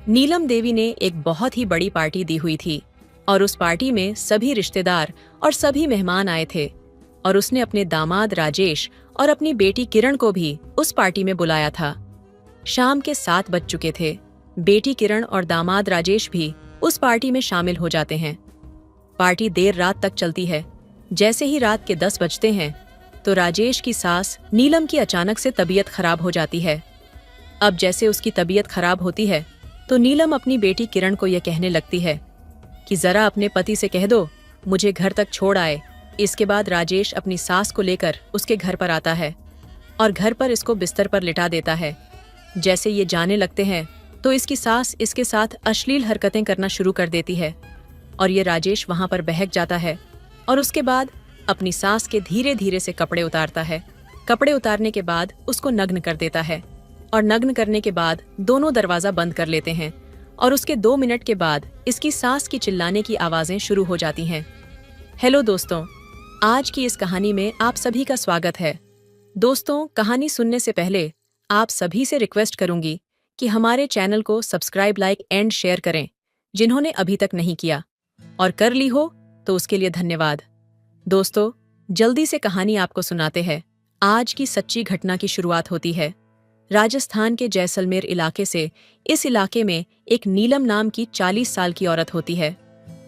नीलम देवी ने एक बहुत ही बड़ी पार्टी दी हुई थी और उस पार्टी में सभी रिश्तेदार और सभी मेहमान आए थे और उसने अपने दामाद राजेश और अपनी बेटी किरण को भी उस पार्टी में बुलाया था। शाम के 7 बज चुके थे। बेटी किरण और दामाद राजेश भी उस पार्टी में शामिल हो जाते हैं। पार्टी देर रात तक चलती है। जैसे ही रात के 10 बजते हैं तो राजेश की सास नीलम की अचानक से तबीयत खराब हो जाती है। अब जैसे उसकी तबीयत खराब होती है तो नीलम अपनी बेटी किरण को यह कहने लगती है कि जरा अपने पति से कह दो मुझे घर तक छोड़ आए। इसके बाद राजेश अपनी सास को लेकर उसके घर पर आता है और घर पर इसको बिस्तर पर लिटा देता है। जैसे ये जाने लगते हैं तो इसकी सास इसके साथ अश्लील हरकतें करना शुरू कर देती है और ये राजेश वहां पर बहक जाता है और उसके बाद अपनी सास के धीरे धीरे से कपड़े उतारता है। कपड़े उतारने के बाद उसको नग्न कर देता है और नग्न करने के बाद दोनों दरवाजा बंद कर लेते हैं और उसके 2 मिनट के बाद इसकी सास की चिल्लाने की आवाजें शुरू हो जाती हैं। हेलो दोस्तों, आज की इस कहानी में आप सभी का स्वागत है। दोस्तों, कहानी सुनने से पहले आप सभी से रिक्वेस्ट करूंगी कि हमारे चैनल को सब्सक्राइब, लाइक एंड शेयर करें जिन्होंने अभी तक नहीं किया, और कर ली हो तो उसके लिए धन्यवाद। दोस्तों, जल्दी से कहानी आपको सुनाते हैं। आज की सच्ची घटना की शुरुआत होती है राजस्थान के जैसलमेर इलाके से। इस इलाके में एक नीलम नाम की 40 साल की औरत होती है।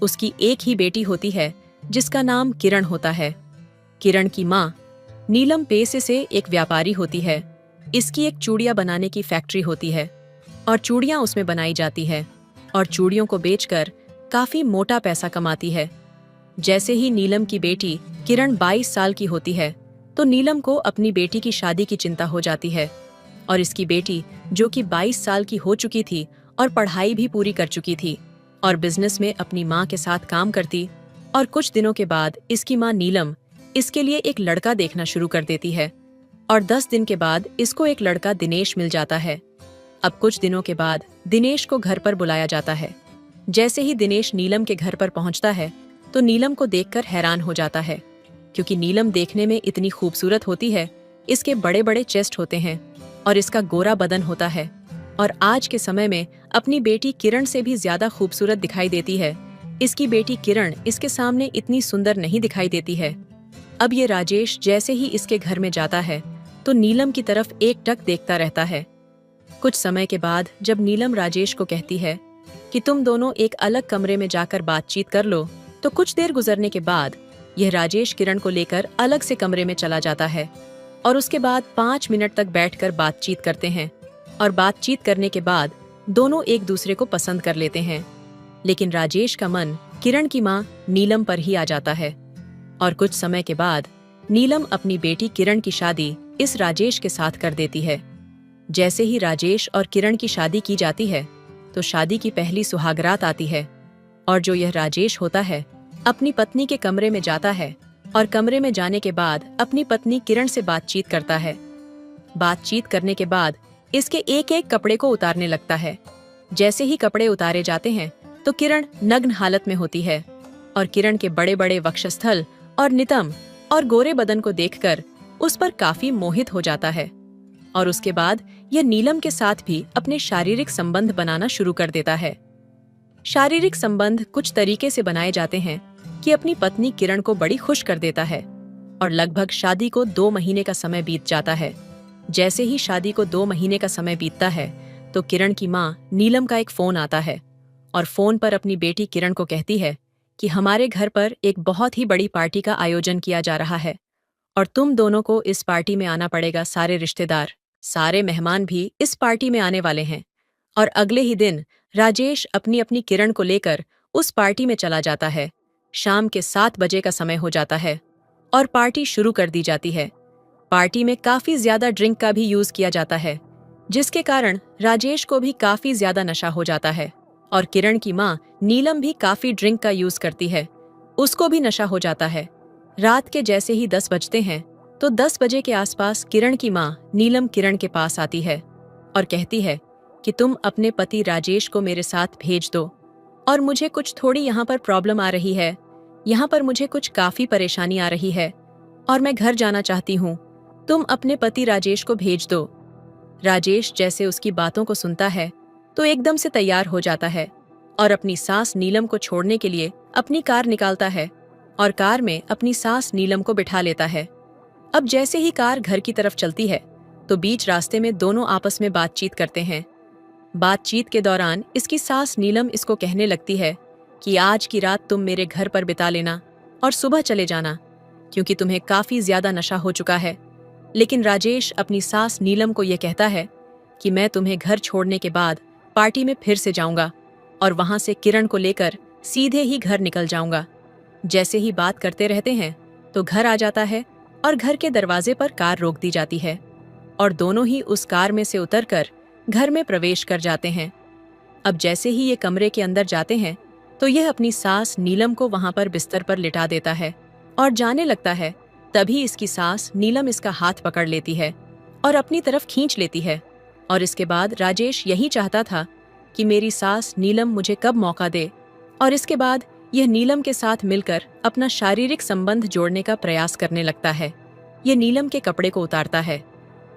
उसकी एक ही बेटी होती है जिसका नाम किरण होता है। किरण की माँ नीलम पेशे से एक व्यापारी होती है। इसकी एक चूड़ियाँ बनाने की फैक्ट्री होती है और चूड़ियाँ उसमें बनाई जाती है और चूड़ियों को बेचकर काफी मोटा पैसा कमाती है। जैसे ही नीलम की बेटी किरण 22 साल की होती है तो नीलम को अपनी बेटी की शादी की चिंता हो जाती है और इसकी बेटी जो कि 22 साल की हो चुकी थी और पढ़ाई भी पूरी कर चुकी थी और बिजनेस में अपनी माँ के साथ काम करती, और कुछ दिनों के बाद इसकी माँ नीलम इसके लिए एक लड़का देखना शुरू कर देती है और 10 दिन के बाद इसको एक लड़का दिनेश मिल जाता है। अब कुछ दिनों के बाद दिनेश को घर पर बुलाया जाता है। जैसे ही दिनेश नीलम के घर पर पहुंचता है तो नीलम को देखकर हैरान हो जाता है, क्योंकि नीलम देखने में इतनी खूबसूरत होती है। इसके बड़े बड़े चेस्ट होते हैं और इसका गोरा बदन होता है और आज के समय में अपनी बेटी किरण से भी ज्यादा खूबसूरत दिखाई देती है। इसकी बेटी किरण इसके सामने इतनी सुंदर नहीं दिखाई देती है। अब ये राजेश जैसे ही इसके घर में जाता है तो नीलम की तरफ एकटक देखता रहता है। कुछ समय के बाद जब नीलम राजेश को कहती है कि तुम दोनों एक अलग कमरे में जाकर बातचीत कर लो, तो कुछ देर गुजरने के बाद यह राजेश किरण को लेकर अलग से कमरे में चला जाता है और उसके बाद 5 मिनट तक बैठकर बातचीत करते हैं और बातचीत करने के बाद दोनों एक दूसरे को पसंद कर लेते हैं। लेकिन राजेश का मन किरण की माँ नीलम पर ही आ जाता है और कुछ समय के बाद नीलम अपनी बेटी किरण की शादी इस राजेश के साथ कर देती है। जैसे ही राजेश और किरण की शादी की जाती है तो शादी की पहली सुहागरात आती है और जो यह राजेश होता है अपनी पत्नी के कमरे में जाता है और कमरे में जाने के बाद अपनी पत्नी किरण से बातचीत करता है। बातचीत करने के बाद इसके एक एक कपड़े को उतारने लगता है। जैसे ही कपड़े उतारे जाते हैं तो किरण नग्न हालत में होती है और किरण के बड़े बड़े वक्षस्थल और नितंब और गोरे बदन को देखकर उस पर काफी मोहित हो जाता है और उसके बाद यह नीलम के साथ भी अपने शारीरिक संबंध बनाना शुरू कर देता है। शारीरिक संबंध कुछ तरीके से बनाए जाते हैं कि अपनी पत्नी किरण को बड़ी खुश कर देता है और लगभग शादी को 2 महीने का समय बीत जाता है। जैसे ही शादी को 2 महीने का समय बीतता है तो किरण की माँ नीलम का एक फोन आता है और फोन पर अपनी बेटी किरण को कहती है कि हमारे घर पर एक बहुत ही बड़ी पार्टी का आयोजन किया जा रहा है और तुम दोनों को इस पार्टी में आना पड़ेगा। सारे रिश्तेदार, सारे मेहमान भी इस पार्टी में आने वाले हैं। और अगले ही दिन राजेश अपनी अपनी किरण को लेकर उस पार्टी में चला जाता है। शाम के 7 बजे का समय हो जाता है और पार्टी शुरू कर दी जाती है। पार्टी में काफी ज्यादा ड्रिंक का भी यूज किया जाता है, जिसके कारण राजेश को भी काफी ज्यादा नशा हो जाता है और किरण की माँ नीलम भी काफी ड्रिंक का यूज करती है, उसको भी नशा हो जाता है। रात के जैसे ही 10 बजते हैं तो 10 बजे के आसपास किरण की माँ नीलम किरण के पास आती है और कहती है कि तुम अपने पति राजेश को मेरे साथ भेज दो और मुझे कुछ थोड़ी यहाँ पर प्रॉब्लम आ रही है। यहाँ पर मुझे कुछ काफी परेशानी आ रही है और मैं घर जाना चाहती हूँ। तुम अपने पति राजेश को भेज दो। राजेश जैसे उसकी बातों को सुनता है तो एकदम से तैयार हो जाता है और अपनी सास नीलम को छोड़ने के लिए अपनी कार निकालता है और कार में अपनी सास नीलम को बिठा लेता है। अब जैसे ही कार घर की तरफ चलती है तो बीच रास्ते में दोनों आपस में बातचीत करते हैं। बातचीत के दौरान इसकी सास नीलम इसको कहने लगती है कि आज की रात तुम मेरे घर पर बिता लेना और सुबह चले जाना, क्योंकि तुम्हें काफी ज्यादा नशा हो चुका है। लेकिन राजेश अपनी सास नीलम को यह कहता है कि मैं तुम्हें घर छोड़ने के बाद पार्टी में फिर से जाऊंगा और वहां से किरण को लेकर सीधे ही घर निकल जाऊंगा। जैसे ही बात करते रहते हैं तो घर आ जाता है और घर के दरवाजे पर कार रोक दी जाती है और दोनों ही उस कार में से उतरकर घर में प्रवेश कर जाते हैं। अब जैसे ही ये कमरे के अंदर जाते हैं तो यह अपनी सास नीलम को वहां पर बिस्तर पर लिटा देता है और जाने लगता है। तभी इसकी सास नीलम इसका हाथ पकड़ लेती है और अपनी तरफ खींच लेती है और इसके बाद राजेश यही चाहता था कि मेरी सास नीलम मुझे कब मौका दे, और इसके बाद यह नीलम के साथ मिलकर अपना शारीरिक संबंध जोड़ने का प्रयास करने लगता है। यह नीलम के कपड़े को उतारता है।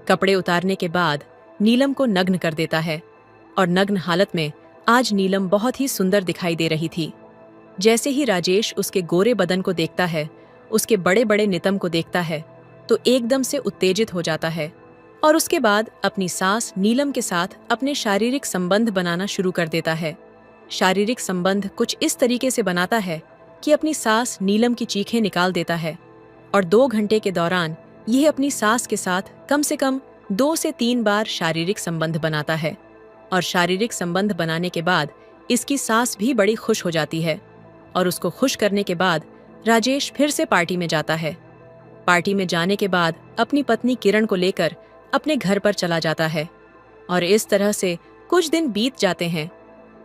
कपड़े उतारने के बाद नीलम को नग्न कर देता है और नग्न हालत में आज नीलम बहुत ही सुंदर दिखाई दे रही थी। जैसे ही राजेश उसके गोरे बदन को देखता है, उसके बड़े बड़े नितंब को देखता है, तो एकदम से उत्तेजित हो जाता है और उसके बाद अपनी सास नीलम के साथ अपने शारीरिक संबंध बनाना शुरू कर देता है। शारीरिक संबंध कुछ इस तरीके से बनाता है कि अपनी सास नीलम की चीखें निकाल देता है और 2 घंटे के दौरान यह अपनी सास के साथ कम से कम 2 से 3 बार शारीरिक संबंध बनाता है। और शारीरिक संबंध बनाने के बाद इसकी सास भी बड़ी खुश हो जाती है और उसको खुश करने के बाद राजेश फिर से पार्टी में जाता है। पार्टी में जाने के बाद अपनी पत्नी किरण को लेकर अपने घर पर चला जाता है और इस तरह से कुछ दिन बीत जाते हैं।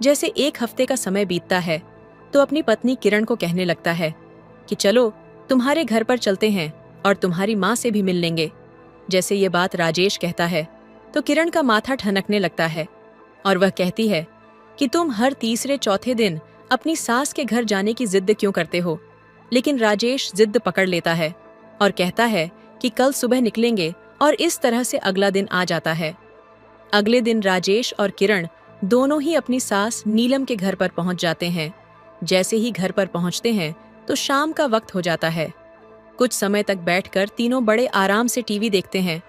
जैसे 1 हफ्ते का समय बीतता है तो अपनी पत्नी किरण को कहने लगता है कि चलो तुम्हारे घर पर चलते हैं और तुम्हारी माँ से भी मिल लेंगे। जैसे ये बात राजेश कहता है तो किरण का माथा ठनकने लगता है और वह कहती है कि तुम हर तीसरे चौथे दिन अपनी सास के घर जाने की जिद क्यों करते हो। लेकिन राजेश जिद पकड़ लेता है और कहता है कि कल सुबह निकलेंगे और इस तरह से अगला दिन आ जाता है। अगले दिन राजेश और किरण दोनों ही अपनी सास नीलम के घर पर पहुंच जाते हैं। जैसे ही घर पर पहुंचते हैं तो शाम का वक्त हो जाता है। कुछ समय तक बैठकर तीनों बड़े आराम से टीवी देखते हैं।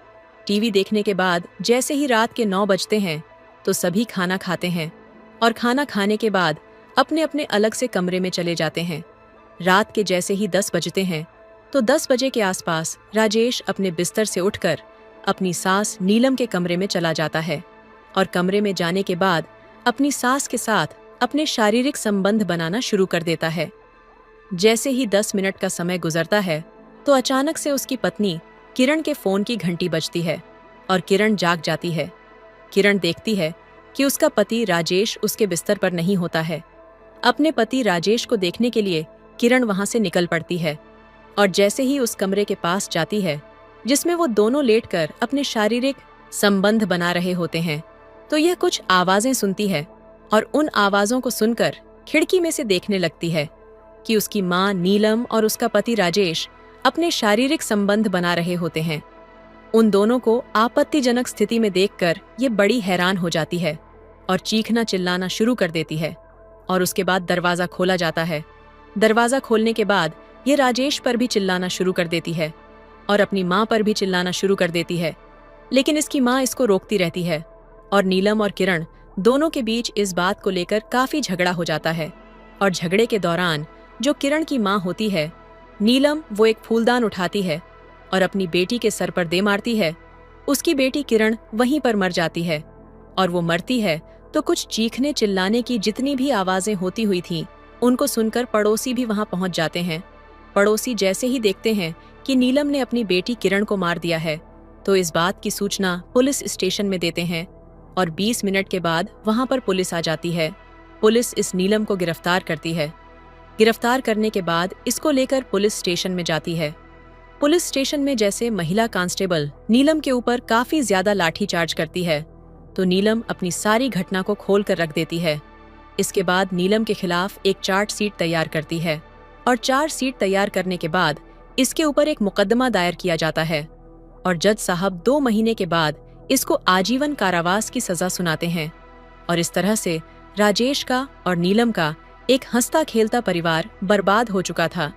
टीवी देखने के बाद जैसे ही रात के 9 बजते हैं तो सभी खाना खाते हैं और खाना खाने के बाद अपने अपने अलग से कमरे में चले जाते हैं। रात के जैसे ही 10 बजते हैं तो 10 बजे के आसपास राजेश अपने बिस्तर से उठकर अपनी सास नीलम के कमरे में चला जाता है और कमरे में जाने के बाद अपनी सास के साथ अपने शारीरिक संबंध बनाना शुरू कर देता है। जैसे ही 10 मिनट का समय गुजरता है तो अचानक से उसकी पत्नी किरण के फोन की घंटी बजती है और किरण जाग जाती है। किरण देखती है कि उसका पति राजेश उसके बिस्तर पर नहीं होता है। अपने पति राजेश को देखने के लिए किरण वहां से निकल पड़ती है और जैसे ही उस कमरे के पास जाती है जिसमें वो दोनों लेटकर अपने शारीरिक संबंध बना रहे होते हैं तो यह कुछ आवाजें सुनती है और उन आवाजों को सुनकर खिड़की में से देखने लगती है कि उसकी माँ नीलम और उसका पति राजेश अपने शारीरिक संबंध बना रहे होते हैं। उन दोनों को आपत्तिजनक स्थिति में देखकर ये बड़ी हैरान हो जाती है और चीखना चिल्लाना शुरू कर देती है और उसके बाद दरवाजा खोला जाता है। दरवाजा खोलने के बाद ये राजेश पर भी चिल्लाना शुरू कर देती है और अपनी माँ पर भी चिल्लाना शुरू कर देती है, लेकिन इसकी माँ इसको रोकती रहती है और नीलम और किरण दोनों के बीच इस बात को लेकर काफी झगड़ा हो जाता है। और झगड़े के दौरान जो किरण की माँ होती है नीलम, वो एक फूलदान उठाती है और अपनी बेटी के सर पर दे मारती है। उसकी बेटी किरण वहीं पर मर जाती है और वो मरती है तो कुछ चीखने चिल्लाने की जितनी भी आवाजें होती हुई थीं उनको सुनकर पड़ोसी भी वहां पहुंच जाते हैं। पड़ोसी जैसे ही देखते हैं कि नीलम ने अपनी बेटी किरण को मार दिया है तो इस बात की सूचना पुलिस स्टेशन में देते हैं और 20 मिनट के बाद वहां पर पुलिस आ जाती है। पुलिस इस नीलम को गिरफ्तार करती है। गिरफ्तार करने के बाद इसको लेकर पुलिस स्टेशन में जाती है। पुलिस स्टेशन में जैसे महिला कांस्टेबल नीलम के ऊपर काफी ज्यादा लाठीचार्ज करती है तो नीलम अपनी सारी घटना को खोल कर रख देती है। इसके बाद नीलम के खिलाफ एक चार्जशीट तैयार करती है और चार्जशीट तैयार करने के बाद इसके ऊपर एक मुकदमा दायर किया जाता है और जज साहब 2 महीने के बाद इसको आजीवन कारावास की सजा सुनाते हैं। और इस तरह से राजेश का और नीलम का एक हंसता खेलता परिवार बर्बाद हो चुका था।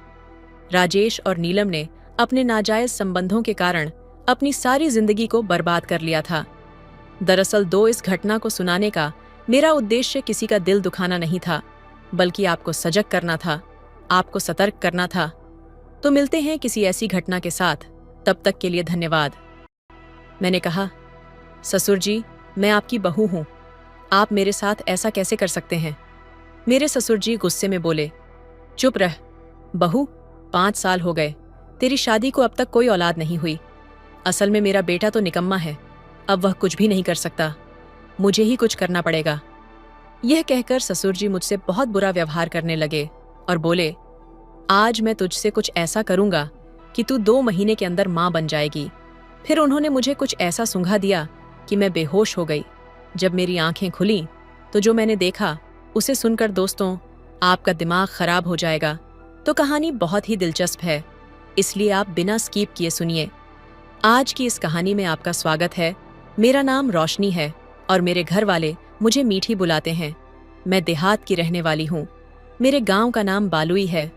राजेश और नीलम ने अपने नाजायज संबंधों के कारण अपनी सारी जिंदगी को बर्बाद कर लिया था। दरअसल इस घटना को सुनाने का मेरा उद्देश्य किसी का दिल दुखाना नहीं था, बल्कि आपको सजग करना था, आपको सतर्क करना था। तो मिलते हैं किसी ऐसी घटना के साथ, तब तक के लिए धन्यवाद। मैंने कहा, ससुर जी, मैं आपकी बहू हूं, आप मेरे साथ ऐसा कैसे कर सकते हैं? मेरे ससुर जी गुस्से में बोले, चुप रह बहू, 5 साल हो गए, तेरी शादी को अब तक कोई औलाद नहीं हुई। असल में मेरा बेटा तो निकम्मा है, अब वह कुछ भी नहीं कर सकता, मुझे ही कुछ करना पड़ेगा। यह कहकर ससुर जी मुझसे बहुत बुरा व्यवहार करने लगे और बोले, आज मैं तुझसे कुछ ऐसा करूंगा कि तू 2 महीने के अंदर मां बन जाएगी। फिर उन्होंने मुझे कुछ ऐसा सूंघा दिया कि मैं बेहोश हो गई। जब मेरी आंखें खुली तो जो मैंने देखा उसे सुनकर दोस्तों, आपका दिमाग खराब हो जाएगा। तो कहानी बहुत ही दिलचस्प है, इसलिए आप बिना स्किप किए सुनिए। आज की इस कहानी में आपका स्वागत है। मेरा नाम रोशनी है और मेरे घर वाले मुझे मीठी बुलाते हैं। मैं देहात की रहने वाली हूँ। मेरे गांव का नाम बालुई है।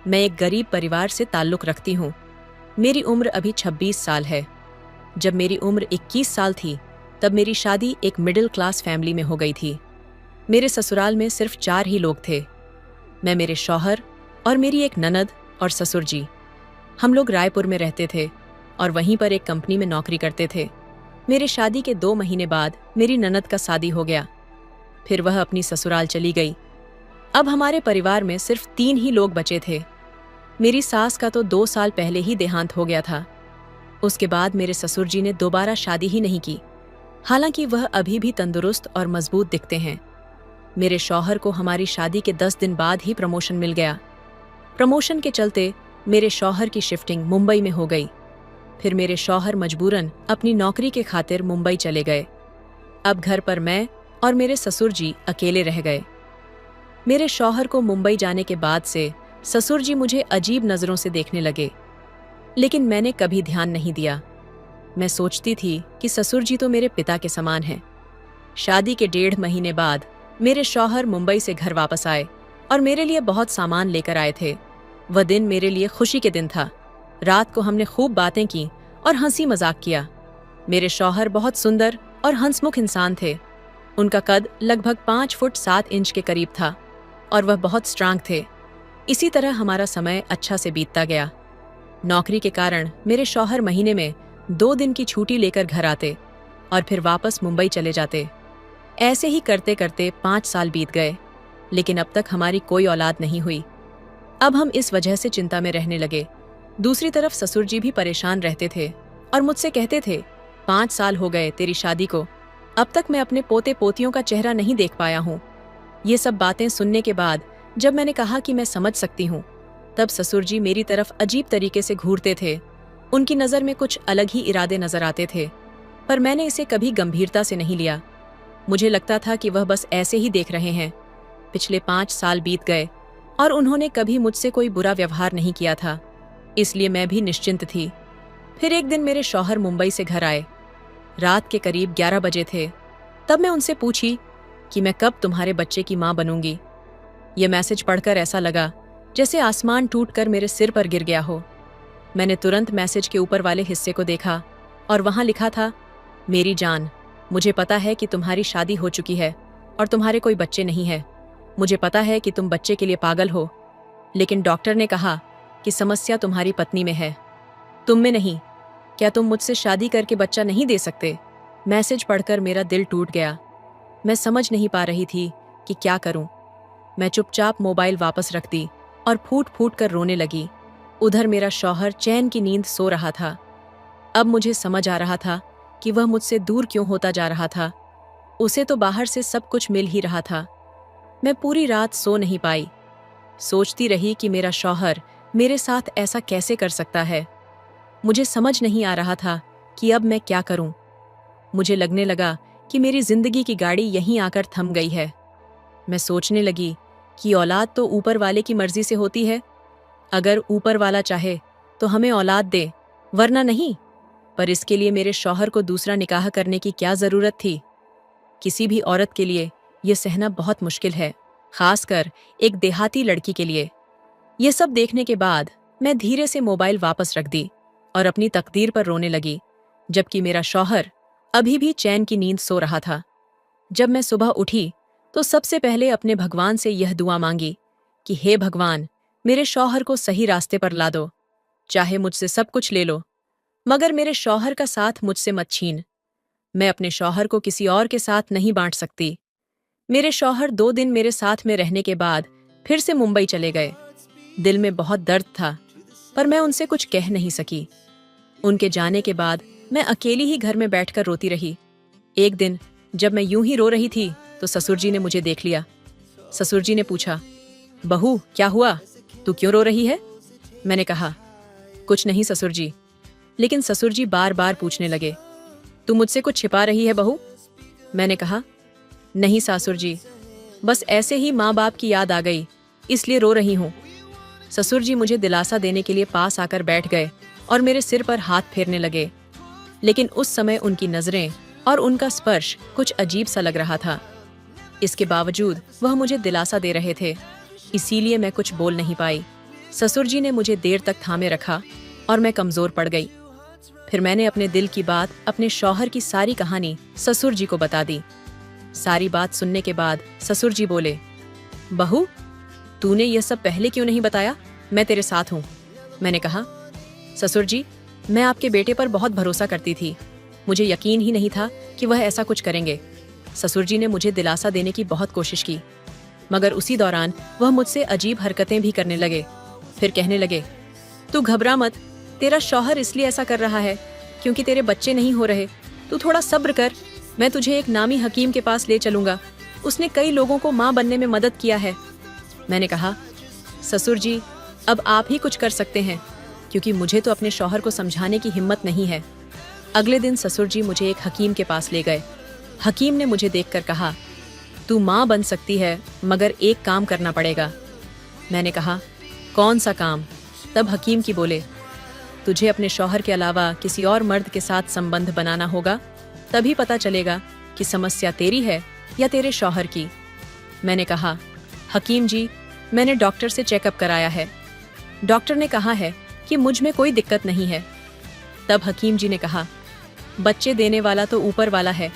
मैं एक गरीब परिवार से ताल्लुक़ रखती हूँ। मेरी उम्र अभी 26 साल है। जब मेरी उम्र 21 साल थी तब मेरी शादी एक मिडिल क्लास फैमिली में हो गई थी। मेरे ससुराल में सिर्फ 4 ही लोग थे, मैं, मेरे शौहर और मेरी एक ननद और ससुर जी। हम लोग रायपुर में रहते थे और वहीं पर एक कंपनी में नौकरी करते थे। मेरे शादी के 2 महीने बाद मेरी ननद का शादी हो गया, फिर वह अपनी ससुराल चली गई। अब हमारे परिवार में सिर्फ 3 ही लोग बचे थे। मेरी सास का तो 2 साल पहले ही देहांत हो गया था। उसके बाद मेरे ससुर जी ने दोबारा शादी ही नहीं की, हालांकि वह अभी भी तंदुरुस्त और मजबूत दिखते हैं। मेरे शौहर को हमारी शादी के 10 दिन बाद ही प्रमोशन मिल गया। प्रमोशन के चलते मेरे शौहर की शिफ्टिंग मुंबई में हो गई। फिर मेरे शौहर मजबूरन अपनी नौकरी के खातिर मुंबई चले गए। अब घर पर मैं और मेरे ससुर जी अकेले रह गए। मेरे शौहर को मुंबई जाने के बाद से ससुर जी मुझे अजीब नज़रों से देखने लगे, लेकिन मैंने कभी ध्यान नहीं दिया। मैं सोचती थी कि ससुर जी तो मेरे पिता के समान हैं। शादी के 1.5 महीने बाद मेरे शौहर मुंबई से घर वापस आए और मेरे लिए बहुत सामान लेकर आए थे। वह दिन मेरे लिए खुशी के दिन था। रात को हमने खूब बातें की और हंसी मजाक किया। मेरे शौहर बहुत सुंदर और हंसमुख इंसान थे। उनका कद लगभग 5 फुट 7 इंच के करीब था और वह बहुत स्ट्रांग थे। इसी तरह हमारा समय अच्छा से बीतता गया। नौकरी के कारण मेरे शौहर महीने में 2 दिन की छुट्टी लेकर घर आते और फिर वापस मुंबई चले जाते। ऐसे ही करते करते 5 साल बीत गए, लेकिन अब तक हमारी कोई औलाद नहीं हुई। अब हम इस वजह से चिंता में रहने लगे। दूसरी तरफ ससुर जी भी परेशान रहते थे और मुझसे कहते थे, 5 साल हो गए तेरी शादी को, अब तक मैं अपने पोते पोतियों का चेहरा नहीं देख पाया हूँ। ये सब बातें सुनने के बाद जब मैंने कहा कि मैं समझ सकती हूँ, तब ससुर जी मेरी तरफ अजीब तरीके से घूरते थे। उनकी नज़र में कुछ अलग ही इरादे नजर आते थे, पर मैंने इसे कभी गंभीरता से नहीं लिया। मुझे लगता था कि वह बस ऐसे ही देख रहे हैं। पिछले 5 साल बीत गए और उन्होंने कभी मुझसे कोई बुरा व्यवहार नहीं किया था, इसलिए मैं भी निश्चिंत थी। फिर एक दिन मेरे शौहर मुंबई से घर आए। रात के करीब 11 बजे थे। तब मैं उनसे पूछी कि मैं कब तुम्हारे बच्चे की मां बनूंगी। यह मैसेज पढ़कर ऐसा लगा जैसे आसमान टूटकर मेरे सिर पर गिर गया हो। मैंने तुरंत मैसेज के ऊपर वाले हिस्से को देखा और वहां लिखा था, मेरी जान, मुझे पता है कि तुम्हारी शादी हो चुकी है और तुम्हारे कोई बच्चे नहीं है। मुझे पता है कि तुम बच्चे के लिए पागल हो, लेकिन डॉक्टर ने कहा कि समस्या तुम्हारी पत्नी में है, तुम में नहीं। क्या तुम मुझसे शादी करके बच्चा नहीं दे सकते? मैसेज पढ़कर मेरा दिल टूट गया। मैं समझ नहीं पा रही थी कि क्या करूं। मैं चुपचाप मोबाइल वापस रख दी और फूट फूट कर रोने लगी। उधर मेरा शौहर चैन की नींद सो रहा था। अब मुझे समझ आ रहा था कि वह मुझसे दूर क्यों होता जा रहा था। उसे तो बाहर से सब कुछ मिल ही रहा था। मैं पूरी रात सो नहीं पाई। सोचती रही कि मेरा शौहर मेरे साथ ऐसा कैसे कर सकता है। मुझे समझ नहीं आ रहा था कि अब मैं क्या करूं। मुझे लगने लगा कि मेरी जिंदगी की गाड़ी यहीं आकर थम गई है। मैं सोचने लगी कि औलाद तो ऊपर वाले की मर्जी से होती है। अगर ऊपर वाला चाहे तो हमें औलाद दे, वरना नहीं। पर इसके लिए मेरे शौहर को दूसरा निकाह करने की क्या जरूरत थी? किसी भी औरत के लिए ये सहना बहुत मुश्किल है, खासकर एक देहाती लड़की के लिए। ये सब देखने के बाद मैं धीरे से मोबाइल वापस रख दी और अपनी तकदीर पर रोने लगी, जबकि मेरा शौहर अभी भी चैन की नींद सो रहा था। जब मैं सुबह उठी तो सबसे पहले अपने भगवान से यह दुआ मांगी कि हे भगवान, मेरे शौहर को सही रास्ते पर ला दो। चाहे मुझसे सब कुछ ले लो, मगर मेरे शौहर का साथ मुझसे मत छीन। मैं अपने शौहर को किसी और के साथ नहीं बांट सकती। मेरे शौहर 2 दिन मेरे साथ में रहने के बाद फिर से मुंबई चले गए। दिल में बहुत दर्द था, पर मैं उनसे कुछ कह नहीं सकी। उनके जाने के बाद मैं अकेली ही घर में बैठकर रोती रही। एक दिन जब मैं यूं ही रो रही थी तो ससुर जी ने मुझे देख लिया। ससुर जी ने पूछा, बहू क्या हुआ, तू क्यों रो रही है? मैंने कहा, कुछ नहीं ससुर जी। लेकिन ससुर जी बार बार पूछने लगे, तू मुझसे कुछ छिपा रही है बहू? मैंने कहा, नहीं सासुर जी, बस ऐसे ही माँ बाप की याद आ गई, इसलिए रो रही हूँ। ससुर जी मुझे दिलासा देने के लिए पास आकर बैठ गए और मेरे सिर पर हाथ फेरने लगे। लेकिन उस समय उनकी नजरें और उनका स्पर्श कुछ अजीब सा लग रहा था। इसके बावजूद वह मुझे दिलासा दे रहे थे, इसीलिए मैं कुछ बोल नहीं पाई। ससुर जी ने मुझे देर तक थामे रखा और मैं कमजोर पड़ गई। फिर मैंने अपने दिल की बात, अपने शौहर की सारी कहानी ससुर जी को बता दी। सारी बात सुनने के बाद ससुर जी बोले, बहू तूने यह सब पहले क्यों नहीं बताया? मैं तेरे साथ हूँ। मैंने कहा, ससुर जी, मैं आपके बेटे पर बहुत भरोसा करती थी। मुझे यकीन ही नहीं था कि वह ऐसा कुछ करेंगे। ससुर जी ने मुझे दिलासा देने की बहुत कोशिश की, मगर उसी दौरान वह मुझसे अजीब हरकतें भी करने लगे। फिर कहने लगे, तू घबरा मत, तेरा शौहर इसलिए ऐसा कर रहा है क्योंकि तेरे बच्चे नहीं हो रहे। तू थोड़ा सब्र कर, मैं तुझे एक नामी हकीम के पास ले चलूंगा। उसने कई लोगों को माँ बनने में मदद किया है। मैंने कहा, ससुर जी, अब आप ही कुछ कर सकते हैं, क्योंकि मुझे तो अपने शौहर को समझाने की हिम्मत नहीं है। अगले दिन ससुर जी मुझे एक हकीम के पास ले गए। हकीम ने मुझे देखकर कहा, तू माँ बन सकती है, मगर एक काम करना पड़ेगा। मैंने कहा, कौन सा काम? तब हकीम की बोले, तुझे अपने शौहर के अलावा किसी और मर्द के साथ संबंध बनाना होगा, तभी पता चलेगा कि समस्या तेरी है या तेरे शौहर की। मैंने कहा, हकीम जी, मैंने डॉक्टर से चेकअप कराया है। डॉक्टर ने कहा है कि मुझ में कोई दिक्कत नहीं है। तब हकीम जी ने कहा, बच्चे देने वाला तो ऊपर वाला है,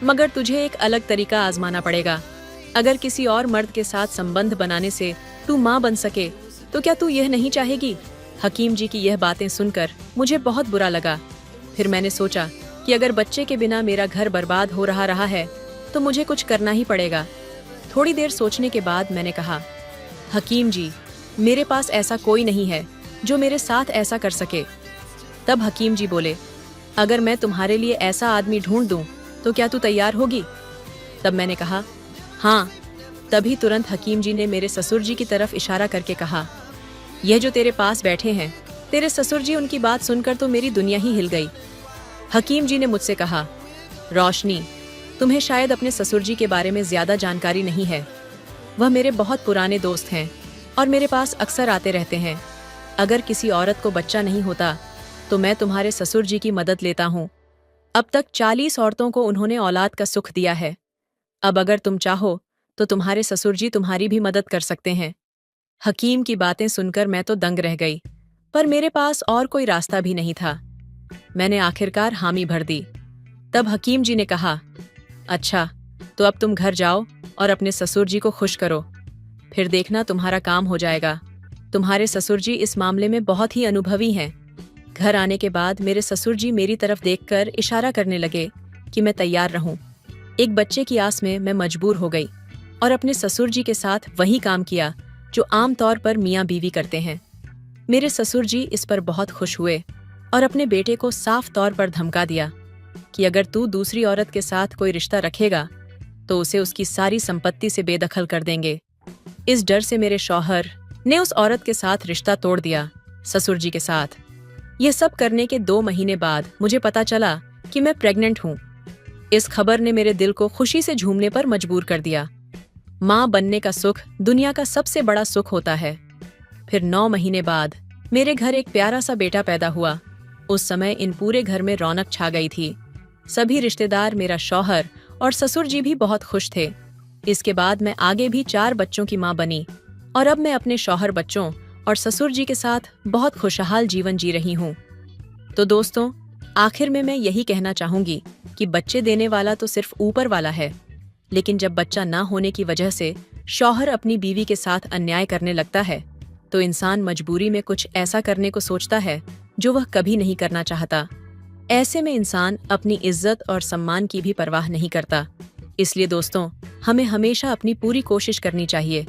मगर तुझे एक अलग तरीका आजमाना पड़ेगा। अगर किसी और मर्द के साथ संबंध बनाने से तू माँ बन सके तो क्या तू यह नहीं चाहेगी? हकीम जी की यह बातें सुनकर मुझे बहुत बुरा लगा। फिर मैंने सोचा कि अगर बच्चे के बिना मेरा घर बर्बाद हो रहा है तो मुझे कुछ करना ही पड़ेगा। थोड़ी देर सोचने के बाद मैंने कहा, हकीम जी, मेरे पास ऐसा कोई नहीं है जो मेरे साथ ऐसा कर सके। तब हकीम जी बोले, अगर मैं तुम्हारे लिए ऐसा आदमी ढूंढ दूं तो क्या तू तैयार होगी? तब मैंने कहा, हाँ। तभी तुरंत हकीम जी ने मेरे ससुर जी की तरफ इशारा करके कहा, यह जो तेरे पास बैठे हैं, तेरे ससुर जी, उनकी बात सुनकर तो मेरी दुनिया ही हिल गई। हकीम जी ने मुझसे कहा, रोशनी, तुम्हें शायद अपने ससुर जी के बारे में ज्यादा जानकारी नहीं है। वह मेरे बहुत पुराने दोस्त हैं और मेरे पास अक्सर आते रहते हैं। अगर किसी औरत को बच्चा नहीं होता तो मैं तुम्हारे ससुर जी की मदद लेता हूँ। अब तक 40 औरतों को उन्होंने औलाद का सुख दिया है। अब अगर तुम चाहो तो तुम्हारे ससुर जी तुम्हारी भी मदद कर सकते हैं। हकीम की बातें सुनकर मैं तो दंग रह गई, पर मेरे पास और कोई रास्ता भी नहीं था। मैंने आखिरकार हामी भर दी। तब हकीम जी ने कहा, अच्छा, तो अब तुम घर जाओ और अपने ससुर जी को खुश करो, फिर देखना तुम्हारा काम हो जाएगा। तुम्हारे ससुर जी इस मामले में बहुत ही अनुभवी हैं। घर आने के बाद मेरे ससुर जी मेरी तरफ देखकर इशारा करने लगे कि मैं तैयार रहूं। एक बच्चे की आस में मैं मजबूर हो गई और अपने ससुर जी के साथ वही काम किया जो आम तौर पर मियाँ बीवी करते हैं। मेरे ससुर जी इस पर बहुत खुश हुए और अपने बेटे को साफ तौर पर धमका दिया कि अगर तू दूसरी औरत के साथ कोई रिश्ता रखेगा तो उसे उसकी सारी संपत्ति से बेदखल कर देंगे। इस डर से मेरे शौहर ने उस औरत के साथ रिश्ता तोड़ दिया, ससुर जी के साथ। यह सब करने के 2 महीने बाद मुझे पता चला कि मैं प्रेग्नेंट हूँ। इस खबर ने मेरे दिल को खुशी से झूमने पर मजबूर कर दिया। माँ बनने का सुख दुनिया का सबसे बड़ा सुख होता है। फिर 9 महीने बाद मेरे घर एक प्यारा सा बेटा पैदा हुआ। उस समय इन पूरे घर में रौनक छा गई थी। सभी रिश्तेदार, मेरा शौहर और ससुर जी भी बहुत खुश थे। इसके बाद मैं आगे भी 4 बच्चों की माँ बनी और अब मैं अपने शौहर, बच्चों और ससुर जी के साथ बहुत खुशहाल जीवन जी रही हूँ। तो दोस्तों, आखिर में मैं यही कहना चाहूंगी कि बच्चे देने वाला तो सिर्फ ऊपर वाला है, लेकिन जब बच्चा ना होने की वजह से शौहर अपनी बीवी के साथ अन्याय करने लगता है, तो इंसान मजबूरी में कुछ ऐसा करने को सोचता है जो वह कभी नहीं करना चाहता। ऐसे में इंसान अपनी इज्जत और सम्मान की भी परवाह नहीं करता। इसलिए दोस्तों, हमें हमेशा अपनी पूरी कोशिश करनी चाहिए,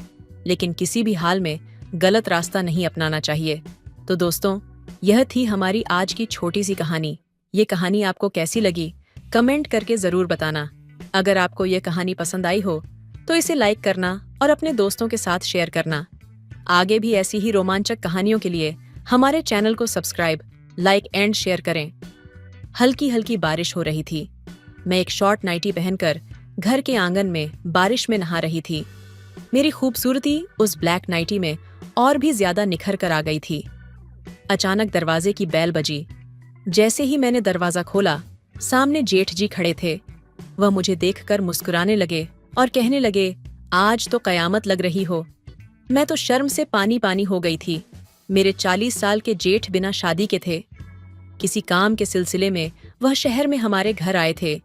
लेकिन किसी भी हाल में गलत रास्ता नहीं अपनाना चाहिए। तो दोस्तों, यह थी हमारी आज की छोटी सी कहानी। ये कहानी आपको कैसी लगी, कमेंट करके जरूर बताना। अगर आपको ये कहानी पसंद आई हो तो इसे लाइक करना और अपने दोस्तों के साथ शेयर करना। आगे भी ऐसी ही रोमांचक कहानियों के लिए हमारे चैनल को सब्सक्राइब, लाइक एंड शेयर करें। हल्की हल्की बारिश हो रही थी। मैं एक शॉर्ट नाइटी पहनकर घर के आंगन में बारिश में नहा रही थी। मेरी खूबसूरती उस ब्लैक नाइटी में और भी ज्यादा निखर कर आ गई थी। अचानक दरवाजे की बेल बजी। जैसे ही मैंने दरवाजा खोला, सामने जेठ जी खड़े थे। वह मुझे देखकर मुस्कुराने लगे और कहने लगे, आज तो कयामत लग रही हो। मैं तो शर्म से पानी पानी हो गई थी। मेरे 40 साल के जेठ बिना शादी के थे। किसी काम के सिलसिले में वह शहर में हमारे घर आए थे,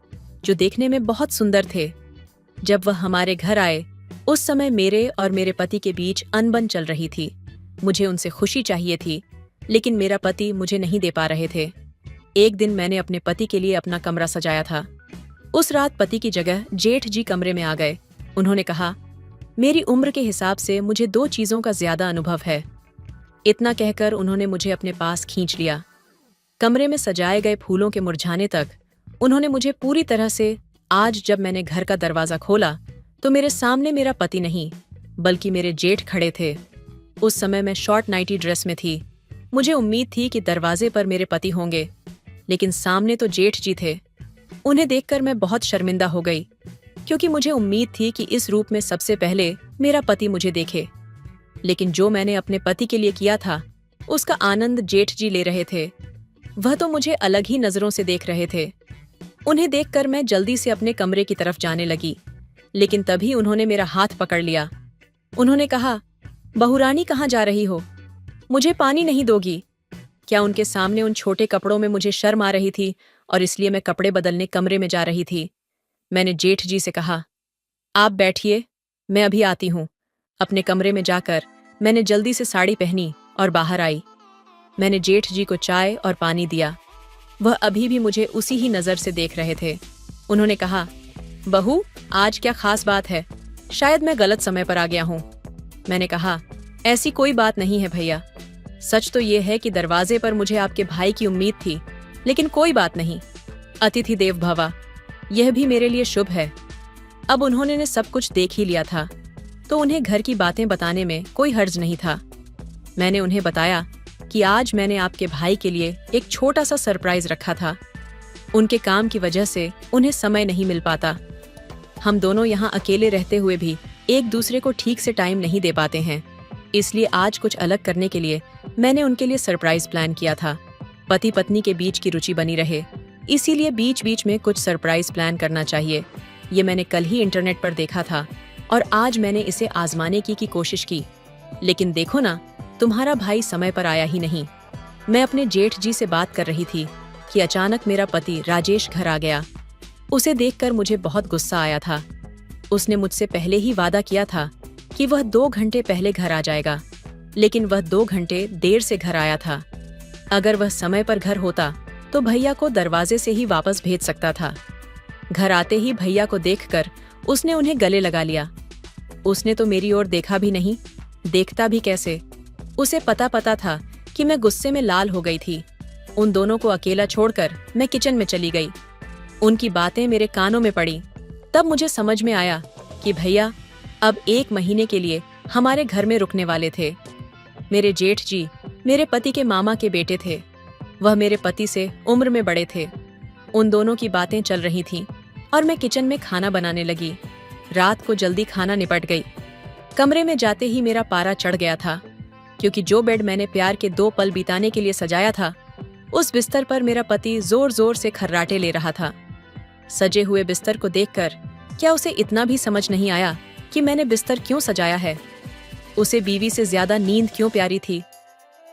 जो देखने में बहुत सुंदर थे। जब वह हमारे घर आए, उस समय मेरे और मेरे पति के बीच अनबन चल रही थी। मुझे उनसे खुशी चाहिए थी, लेकिन मेरा पति मुझे नहीं दे पा रहे थे। एक दिन मैंने अपने पति के लिए अपना कमरा सजाया था। उस रात पति की जगह जेठ जी कमरे में आ गए। उन्होंने कहा, मेरी उम्र के हिसाब से मुझे 2 चीजों का ज्यादा अनुभव है। इतना कहकर उन्होंने मुझे अपने पास खींच लिया। कमरे में सजाए गए फूलों के मुरझाने तक उन्होंने मुझे पूरी तरह से। आज जब मैंने घर का दरवाजा खोला तो मेरे सामने मेरा पति नहीं, बल्कि मेरे जेठ खड़े थे। उस समय मैं शॉर्ट नाइटी ड्रेस में थी। मुझे उम्मीद थी कि दरवाजे पर मेरे पति होंगे, लेकिन सामने तो जेठ जी थे। उन्हें देखकर मैं बहुत शर्मिंदा हो गई, क्योंकि मुझे उम्मीद थी कि इस रूप में सबसे पहले मेरा पति मुझे देखे। लेकिन जो मैंने अपने पति के लिए किया था, उसका आनंद जेठ जी ले रहे थे। वह तो मुझे अलग ही नजरों से देख रहे थे। उन्हें देखकर मैं जल्दी से अपने कमरे की तरफ जाने लगी, लेकिन तभी उन्होंने मेरा हाथ पकड़ लिया। उन्होंने कहा, बहुरानी कहाँ जा रही हो? मुझे पानी नहीं दोगी? क्या उनके सामने उन छोटे कपड़ों में मुझे शर्म आ रही थी और इसलिए मैं कपड़े बदलने कमरे में जा रही थी? मैंने जेठ जी से कहा, आप बैठिए, मैं अभी आती हूँ। अपने कमरे में जाकर मैंने जल्दी से साड़ी पहनी और बाहर आई। मैंने जेठ जी को चाय और पानी दिया। वह अभी भी मुझे उसी ही नजर से देख रहे थे। उन्होंने कहा, बहू, आज क्या खास बात है? शायद मैं गलत समय पर आ गया हूँ। मैंने कहा, ऐसी कोई बात नहीं है भैया। सच तो ये है कि दरवाजे पर मुझे आपके भाई की उम्मीद थी, लेकिन कोई बात नहीं। अतिथि देव भवा, यह भी मेरे लिए शुभ है। अब उन्होंने सब कुछ देख ही लिया था, तो उन्हें घर की बातें बताने में कोई हर्ज नहीं था। मैंने उन्हें बताया कि आज मैंने आपके भाई के लिए एक छोटा सा सरप्राइज रखा था। उनके काम की वजह से उन्हें समय नहीं मिल पाता। हम दोनों यहाँ अकेले रहते हुए भी एक दूसरे को ठीक से टाइम नहीं दे पाते हैं। इसलिए आज कुछ अलग करने के लिए मैंने उनके लिए सरप्राइज प्लान किया था। पति पत्नी के बीच की रुचि बनी रहे, इसीलिए बीच बीच में कुछ सरप्राइज प्लान करना चाहिए। ये मैंने कल ही इंटरनेट पर देखा था और आज मैंने इसे आजमाने की कोशिश की। लेकिन देखो ना, तुम्हारा भाई समय पर आया ही नहीं। मैं अपने जेठ जी से बात कर रही थी कि अचानक मेरा पति राजेश घर आ गया। उसे देखकर मुझे बहुत गुस्सा आया था। उसने मुझसे पहले ही वादा किया था कि वह 2 घंटे पहले घर आ जाएगा, लेकिन वह 2 घंटे देर से घर आया था। अगर वह समय पर घर होता तो भैया को दरवाजे से ही वापस भेज सकता था। घर आते ही भैया को देखकर उसने उन्हें गले लगा लिया। उसने तो मेरी ओर देखा भी नहीं। देखता भी कैसे? उसे पता था कि मैं गुस्से में लाल हो गई थी। उन दोनों को अकेला छोड़कर मैं किचन में चली गई। उनकी बातें मेरे कानों में पड़ी। तब मुझे समझ में आया कि भैया अब 1 महीने के लिए हमारे घर में रुकने वाले थे। मेरे जेठ जी मेरे पति के मामा के बेटे थे। वह मेरे पति से उम्र में बड़े थे। उन दोनों की बातें चल रही थीं और मैं किचन में खाना बनाने लगी। रात को जल्दी खाना निपट गई। कमरे में जाते ही मेरा पारा चढ़ गया था, क्योंकि जो बेड मैंने प्यार के 2 पल बिताने के लिए सजाया था, उस बिस्तर पर मेरा पति जोर जोर से खर्राटे ले रहा था। सजे हुए बिस्तर को देखकर क्या उसे इतना भी समझ नहीं आया कि मैंने बिस्तर क्यों सजाया है? उसे बीवी से ज्यादा नींद क्यों प्यारी थी?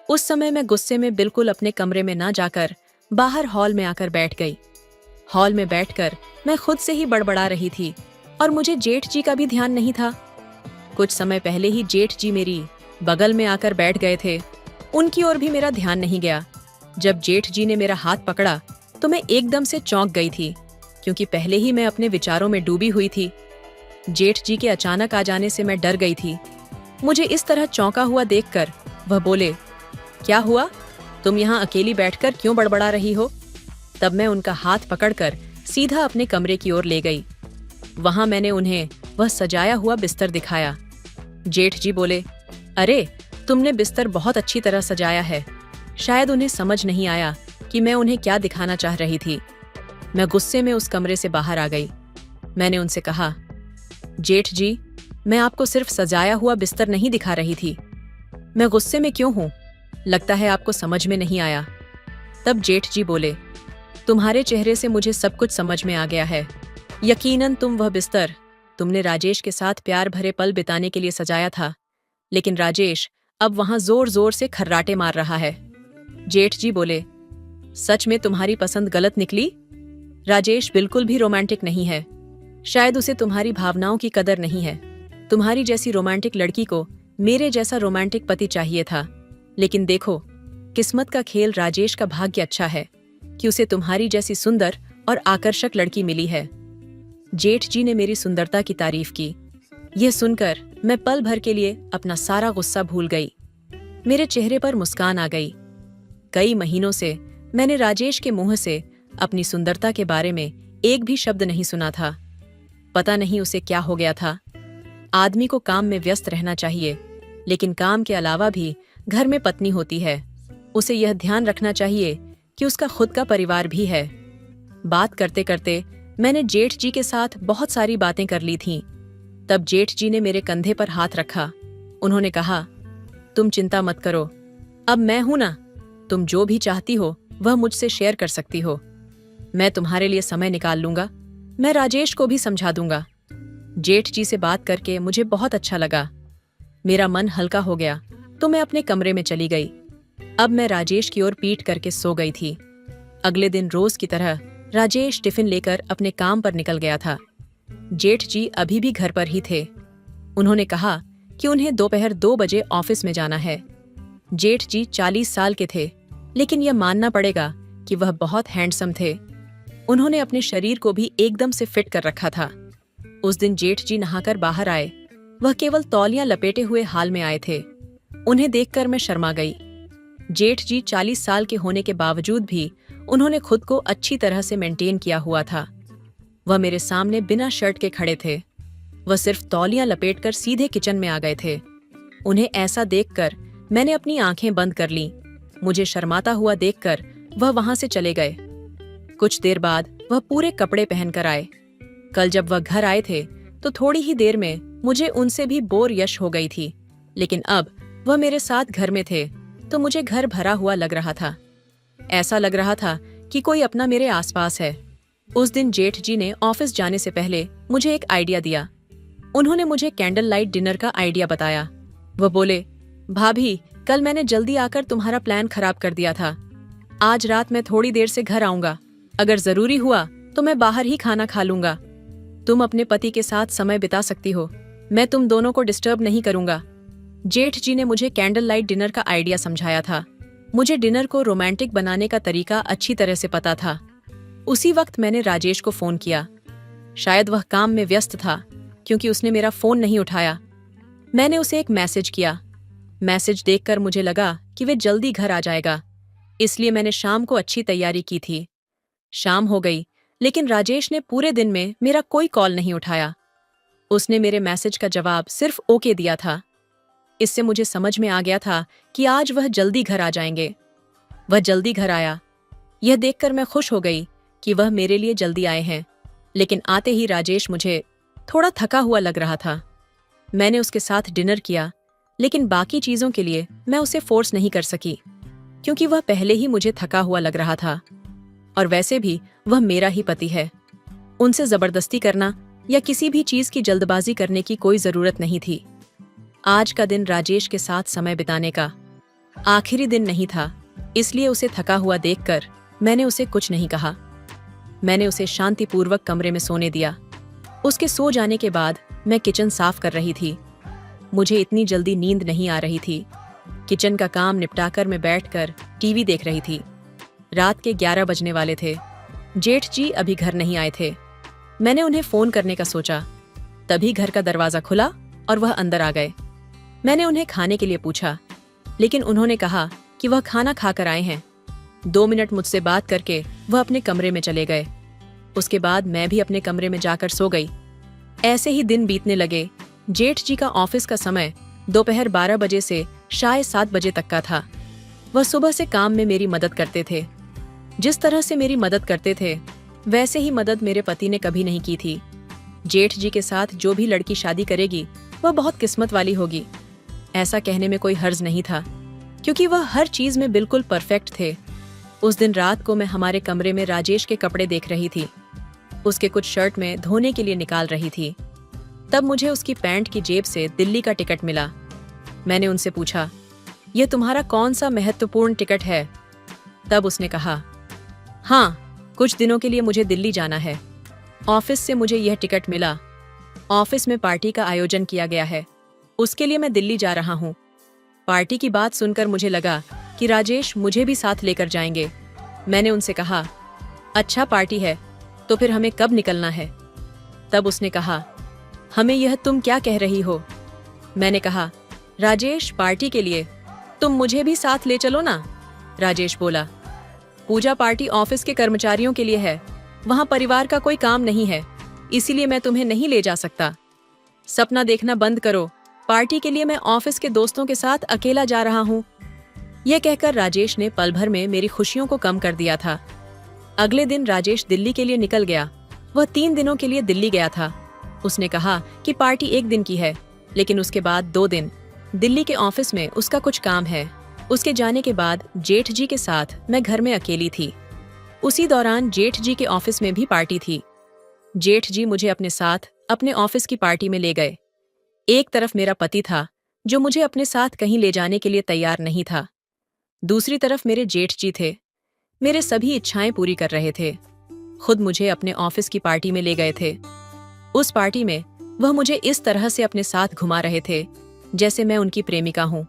उस समय मैं गुस्से में बिल्कुल अपने कमरे में ना जाकर बाहर हॉल में आकर बैठ गई। हॉल में बैठकर मैं खुद से ही बड़बड़ा रही थी और मुझे जेठ जी का भी ध्यान नहीं था। कुछ समय पहले ही जेठ जी मेरी बगल में आकर बैठ गए थे। उनकी ओर भी मेरा ध्यान नहीं गया। जब जेठ जी ने मेरा हाथ पकड़ा तो मैं एकदम से चौंक गई थी, क्योंकि पहले ही मैं अपने विचारों में डूबी हुई थी। जेठ जी के अचानक आ जाने से मैं डर गई थी। मुझे इस तरह चौंका हुआ देखकर वह बोले, क्या हुआ? तुम यहाँ अकेली बैठकर क्यों बड़बड़ा रही हो? तब मैं उनका हाथ पकड़कर सीधा अपने कमरे की ओर ले गई। वहां मैंने उन्हें वह सजाया हुआ बिस्तर दिखाया। जेठ जी बोले, अरे, तुमने बिस्तर बहुत अच्छी तरह सजाया है। शायद उन्हें समझ नहीं आया कि मैं उन्हें क्या दिखाना चाह रही थी। मैं गुस्से में उस कमरे से बाहर आ गई। मैंने उनसे कहा, जेठ जी, मैं आपको सिर्फ सजाया हुआ बिस्तर नहीं दिखा रही थी। मैं गुस्से में क्यों हूं? लगता है आपको समझ में नहीं आया। तब जेठ जी बोले, तुम्हारे चेहरे से मुझे सब कुछ समझ में आ गया है। यकीनन तुम वह बिस्तर तुमने राजेश के साथ प्यार भरे पल बिताने के लिए सजाया था, लेकिन राजेश अब वहां जोर जोर से खर्राटे मार रहा है। जेठ जी बोले, सच में तुम्हारी पसंद गलत निकली? राजेश बिल्कुल भी रोमांटिक नहीं है। शायद उसे तुम्हारी भावनाओं की कदर नहीं है। तुम्हारी जैसी रोमांटिक लड़की को मेरे जैसा रोमांटिक पति चाहिए था। लेकिन देखो, किस्मत का खेल, राजेश का भाग्य अच्छा है कि उसे तुम्हारी जैसी सुंदर और आकर्षक लड़की मिली है। जेठ जी ने मेरी सुंदरता की तारीफ की। यह सुनकर मैं पल भर के लिए अपना सारा गुस्सा भूल गई। मेरे चेहरे पर मुस्कान आ गई। कई महीनों से मैंने राजेश के मुंह से अपनी सुंदरता के बारे में एक भी शब्द नहीं सुना था। पता नहीं उसे क्या हो गया था। आदमी को काम में व्यस्त रहना चाहिए, लेकिन काम के अलावा भी घर में पत्नी होती है। उसे यह ध्यान रखना चाहिए कि उसका खुद का परिवार भी है। बात करते करते मैंने जेठ जी के साथ बहुत सारी बातें कर ली थीं। तब जेठ जी ने मेरे कंधे पर हाथ रखा। उन्होंने कहा, तुम चिंता मत करो, अब मैं हूं ना। तुम जो भी चाहती हो वह मुझसे शेयर कर सकती हो। मैं तुम्हारे लिए समय निकाल लूंगा। मैं राजेश को भी समझा दूंगा। जेठ जी से बात करके मुझे बहुत अच्छा लगा। मेरा मन हल्का हो गया तो मैं अपने कमरे में चली गई। अब मैं राजेश की ओर पीठ करके सो गई थी। अगले दिन रोज की तरह राजेश टिफिन लेकर अपने काम पर निकल गया था। जेठ जी अभी भी घर पर ही थे। उन्होंने कहा कि उन्हें दोपहर 2 बजे ऑफिस में जाना है। जेठ जी 40 साल के थे, लेकिन यह मानना पड़ेगा कि वह बहुत हैंडसम थे। उन्होंने अपने शरीर को भी एकदम से फिट कर रखा था। उस दिन जेठ जी नहाकर बाहर आए। वह केवल तौलियां लपेटे हुए हाल में आए थे। उन्हें देखकर मैं शर्मा गई। जेठ जी 40 साल के होने के बावजूद भी उन्होंने खुद को अच्छी तरह से मेंटेन किया हुआ था। वह मेरे सामने बिना शर्ट के खड़े थे। वह सिर्फ तौलियां लपेटकर सीधे किचन में आ गए थे। उन्हें ऐसा देखकर मैंने अपनी आंखें बंद कर लीं। मुझे शर्माता हुआ देखकर वह वहां से चले गए। कुछ देर बाद वह पूरे कपड़े पहनकर आए। कल जब वह घर आए थे तो थोड़ी ही देर में मुझे उनसे भी बोर यश हो गई थी, लेकिन अब वह मेरे साथ घर में थे तो मुझे घर भरा हुआ लग रहा था। ऐसा लग रहा था कि कोई अपना मेरे आसपास है। उस दिन जेठ जी ने ऑफिस जाने से पहले मुझे एक आइडिया दिया। उन्होंने मुझे कैंडल लाइट डिनर का आइडिया बताया। वह बोले, भाभी, कल मैंने जल्दी आकर तुम्हारा प्लान खराब कर दिया था। आज रात मैं थोड़ी देर से घर आऊंगा। अगर जरूरी हुआ तो मैं बाहर ही खाना खा लूंगा। तुम अपने पति के साथ समय बिता सकती हो। मैं तुम दोनों को डिस्टर्ब नहीं करूंगा। जेठ जी ने मुझे कैंडल लाइट डिनर का आइडिया समझाया था। मुझे डिनर को रोमांटिक बनाने का तरीका अच्छी तरह से पता था। उसी वक्त मैंने राजेश को फोन किया। शायद वह काम में व्यस्त था, क्योंकि उसने मेरा फोन नहीं उठाया। मैंने उसे एक मैसेज किया। मैसेज देखकर मुझे लगा कि वे जल्दी घर आ जाएगा, इसलिए मैंने शाम को अच्छी तैयारी की थी। शाम हो गई, लेकिन राजेश ने पूरे दिन में मेरा कोई कॉल नहीं उठाया। उसने मेरे मैसेज का जवाब सिर्फ ओके दिया था। इससे मुझे समझ में आ गया था कि आज वह जल्दी घर आ जाएंगे। वह जल्दी घर आया। यह देखकर मैं खुश हो गई कि वह मेरे लिए जल्दी आए हैं, लेकिन आते ही राजेश मुझे थोड़ा थका हुआ लग रहा था। मैंने उसके साथ डिनर किया, लेकिन बाकी चीजों के लिए मैं उसे फोर्स नहीं कर सकी, क्योंकि वह पहले ही मुझे थका हुआ लग रहा था। और वैसे भी वह मेरा ही पति है। उनसे जबरदस्ती करना या किसी भी चीज की जल्दबाजी करने की कोई जरूरत नहीं थी। आज का दिन राजेश के साथ समय बिताने का आखिरी दिन नहीं था, इसलिए उसे थका हुआ देखकर मैंने उसे कुछ नहीं कहा। मैंने उसे शांतिपूर्वक कमरे में सोने दिया। उसके सो जाने के बाद मैं किचन साफ कर रही थी। मुझे इतनी जल्दी नींद नहीं आ रही थी। किचन का काम निपटाकर मैं बैठकर टीवी देख रही थी। रात के 11 बजने वाले थे। जेठ जी अभी घर नहीं आए थे। मैंने उन्हें फोन करने का सोचा, तभी घर का दरवाजा खुला और वह अंदर आ गए। मैंने उन्हें खाने के लिए पूछा, लेकिन उन्होंने कहा कि वह खाना खाकर आए हैं। 2 मिनट मुझसे बात करके वह अपने कमरे में चले गए। उसके बाद मैं भी अपने कमरे में जाकर सो गई। ऐसे ही दिन बीतने लगे। जेठ जी का ऑफिस का समय दोपहर 12 बजे से शायद 7 बजे तक का था। वह सुबह से काम में मेरी मदद करते थे। जिस तरह से मेरी मदद करते थे, वैसे ही मदद मेरे पति ने कभी नहीं की थी। जेठ जी के साथ जो भी लड़की शादी करेगी, वह बहुत किस्मत वाली होगी। ऐसा कहने में कोई हर्ज नहीं था, क्योंकि वह हर चीज में बिल्कुल परफेक्ट थे। उस दिन रात को मैं हमारे कमरे में राजेश के कपड़े देख रही थी। उसके कुछ शर्ट में धोने के लिए निकाल रही थी। तब मुझे उसकी पैंट की जेब से दिल्ली का टिकट मिला। मैंने उनसे पूछा, यह तुम्हारा कौन सा महत्वपूर्ण टिकट है? तब उसने कहा, हाँ, कुछ दिनों के लिए मुझे दिल्ली जाना है। ऑफिस से मुझे यह टिकट मिला। ऑफिस में पार्टी का आयोजन किया गया है, उसके लिए मैं दिल्ली जा रहा हूँ। पार्टी की बात सुनकर मुझे लगा कि राजेश मुझे भी साथ लेकर जाएंगे। मैंने उनसे कहा, अच्छा पार्टी है, तो फिर हमें कब निकलना है? तब उसने कहा, हमें यह तुम क्या कह रही हो? मैंने कहा, राजेश पार्टी के लिए तुम मुझे भी साथ ले चलो ना। राजेश बोला, पूजा पार्टी ऑफिस के कर्मचारियों के लिए है, वहां परिवार का कोई काम नहीं है, इसीलिए मैं तुम्हें नहीं ले जा सकता। सपना देखना बंद करो, पार्टी के लिए मैं ऑफिस के दोस्तों के साथ अकेला जा रहा हूँ। यह कहकर राजेश ने पल भर में मेरी खुशियों को कम कर दिया था। अगले दिन राजेश दिल्ली के लिए निकल गया। वह 3 दिनों के लिए दिल्ली गया था। उसने कहा कि पार्टी 1 दिन की है, लेकिन उसके बाद 2 दिन दिल्ली के ऑफिस में उसका कुछ काम है। उसके जाने के बाद जेठ जी के साथ मैं घर में अकेली थी। उसी दौरान जेठ जी के ऑफिस में भी पार्टी थी। जेठ जी मुझे अपने साथ अपने ऑफिस की पार्टी में ले गए। एक तरफ मेरा पति था, जो मुझे अपने साथ कहीं ले जाने के लिए तैयार नहीं था। दूसरी तरफ मेरे जेठ जी थे, मेरे सभी इच्छाएं पूरी कर रहे थे। खुद मुझे अपने ऑफिस की पार्टी में ले गए थे। उस पार्टी में वह मुझे इस तरह से अपने साथ घुमा रहे थे जैसे मैं उनकी प्रेमिका हूं।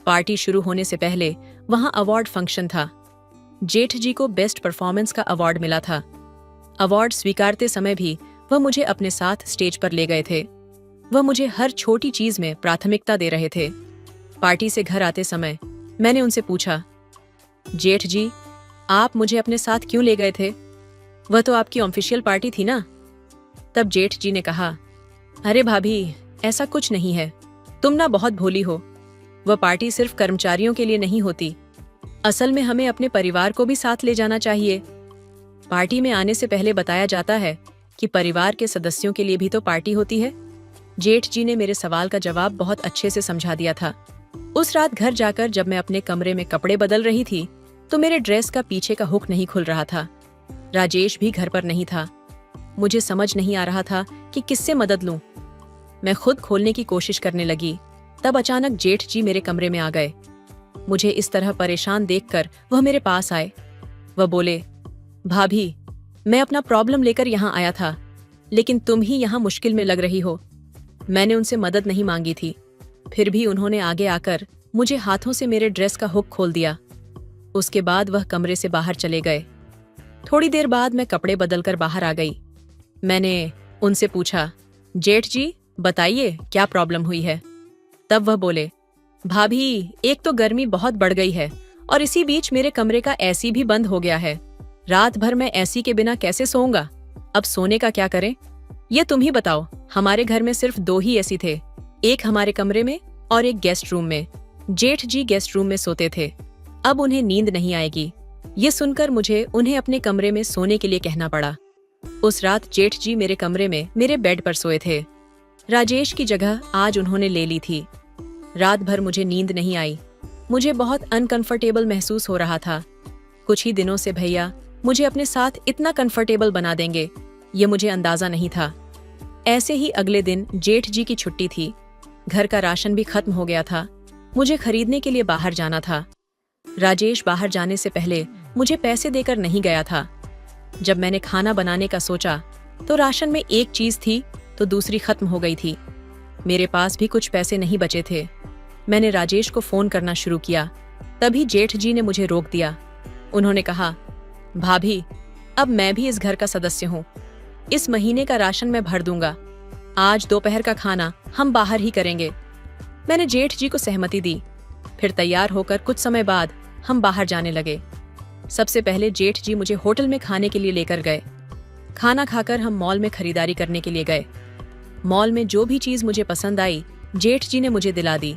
पार्टी शुरू होने से पहले वहां अवार्ड फंक्शन था। जेठ जी को बेस्ट परफॉर्मेंस का अवार्ड मिला था। अवार्ड स्वीकारते समय भी वह मुझे अपने साथ स्टेज पर ले गए थे। वह मुझे हर छोटी चीज में प्राथमिकता दे रहे थे। पार्टी से घर आते समय मैंने उनसे पूछा, जेठ जी, आप मुझे अपने साथ क्यों ले गए थे? वह तो आपकी ऑफिशियल पार्टी थी ना? तब जेठ जी ने कहा, अरे भाभी, ऐसा कुछ नहीं है, तुम ना बहुत भोली हो। वह पार्टी सिर्फ कर्मचारियों के लिए नहीं होती, असल में हमें अपने परिवार को भी साथ ले जाना चाहिए। पार्टी में आने से पहले बताया जाता है कि परिवार के सदस्यों के लिए भी तो पार्टी होती है। जेठ जी ने मेरे सवाल का जवाब बहुत अच्छे से समझा दिया था। उस रात घर जाकर जब मैं अपने कमरे में कपड़े बदल रही थी, तो मेरे ड्रेस का पीछे का हुक नहीं खुल रहा था। राजेश भी घर पर नहीं था। मुझे समझ नहीं आ रहा था कि किससे मदद लूं। मैं खुद खोलने की कोशिश करने लगी, तब अचानक जेठ जी मेरे कमरे में आ गए। मुझे इस तरह परेशान देखकर वह मेरे पास आए। वह बोले, भाभी, मैं अपना प्रॉब्लम लेकर यहाँ आया था, लेकिन तुम ही यहाँ मुश्किल में लग रही हो। मैंने उनसे मदद नहीं मांगी थी, फिर भी उन्होंने आगे आकर मुझे हाथों से मेरे ड्रेस का हुक खोल दिया। उसके बाद वह कमरे से बाहर चले गए। थोड़ी देर बाद मैं कपड़े बदलकर बाहर आ गई। मैंने उनसे पूछा, जेठ जी, बताइए क्या प्रॉब्लम हुई है? तब वह बोले, भाभी, एक तो गर्मी बहुत बढ़ गई है और इसी बीच मेरे कमरे का एसी भी बंद हो गया है। रात भर मैं एसी के बिना कैसे सोऊंगा? अब सोने का क्या करें? ये तुम ही बताओ। हमारे घर में सिर्फ 2 ही एसी थे, एक हमारे कमरे में और एक गेस्ट रूम में। जेठ जी गेस्ट रूम में सोते थे। अब उन्हें नींद नहीं आएगी। ये सुनकर मुझे उन्हें अपने कमरे में सोने के लिए कहना पड़ा। उस रात जेठ जी मेरे कमरे में मेरे बेड पर सोए थे। राजेश की जगह आज उन्होंने ले ली थी। रात भर मुझे नींद नहीं आई। मुझे बहुत अनकंफर्टेबल महसूस हो रहा था। कुछ ही दिनों से भैया मुझे अपने साथ इतना कंफर्टेबल बना देंगे, ये मुझे अंदाजा नहीं था। ऐसे ही अगले दिन जेठ जी की छुट्टी थी। घर का राशन भी खत्म हो गया था। मुझे खरीदने के लिए बाहर जाना था। राजेश बाहर जाने से पहले मुझे पैसे देकर नहीं गया था। जब मैंने खाना बनाने का सोचा तो राशन में एक चीज थी तो दूसरी खत्म हो गई थी। मेरे पास भी कुछ पैसे नहीं बचे थे। मैंने राजेश को फोन करना शुरू किया। तभी जेठ जी ने मुझे रोक दिया। उन्होंने कहा, भाभी, अब मैं भी इस घर का सदस्य हूँ। इस महीने का राशन मैं भर दूंगा। आज दोपहर का खाना हम बाहर ही करेंगे। मैंने जेठ जी को सहमति दी। फिर तैयार होकर कुछ समय बाद हम बाहर जाने लगे। सबसे पहले जेठ जी मुझे होटल में खाने के लिए लेकर गए। खाना खाकर हम मॉल में खरीदारी करने के लिए गए। मॉल में जो भी चीज मुझे पसंद आई जेठ जी ने मुझे दिला दी।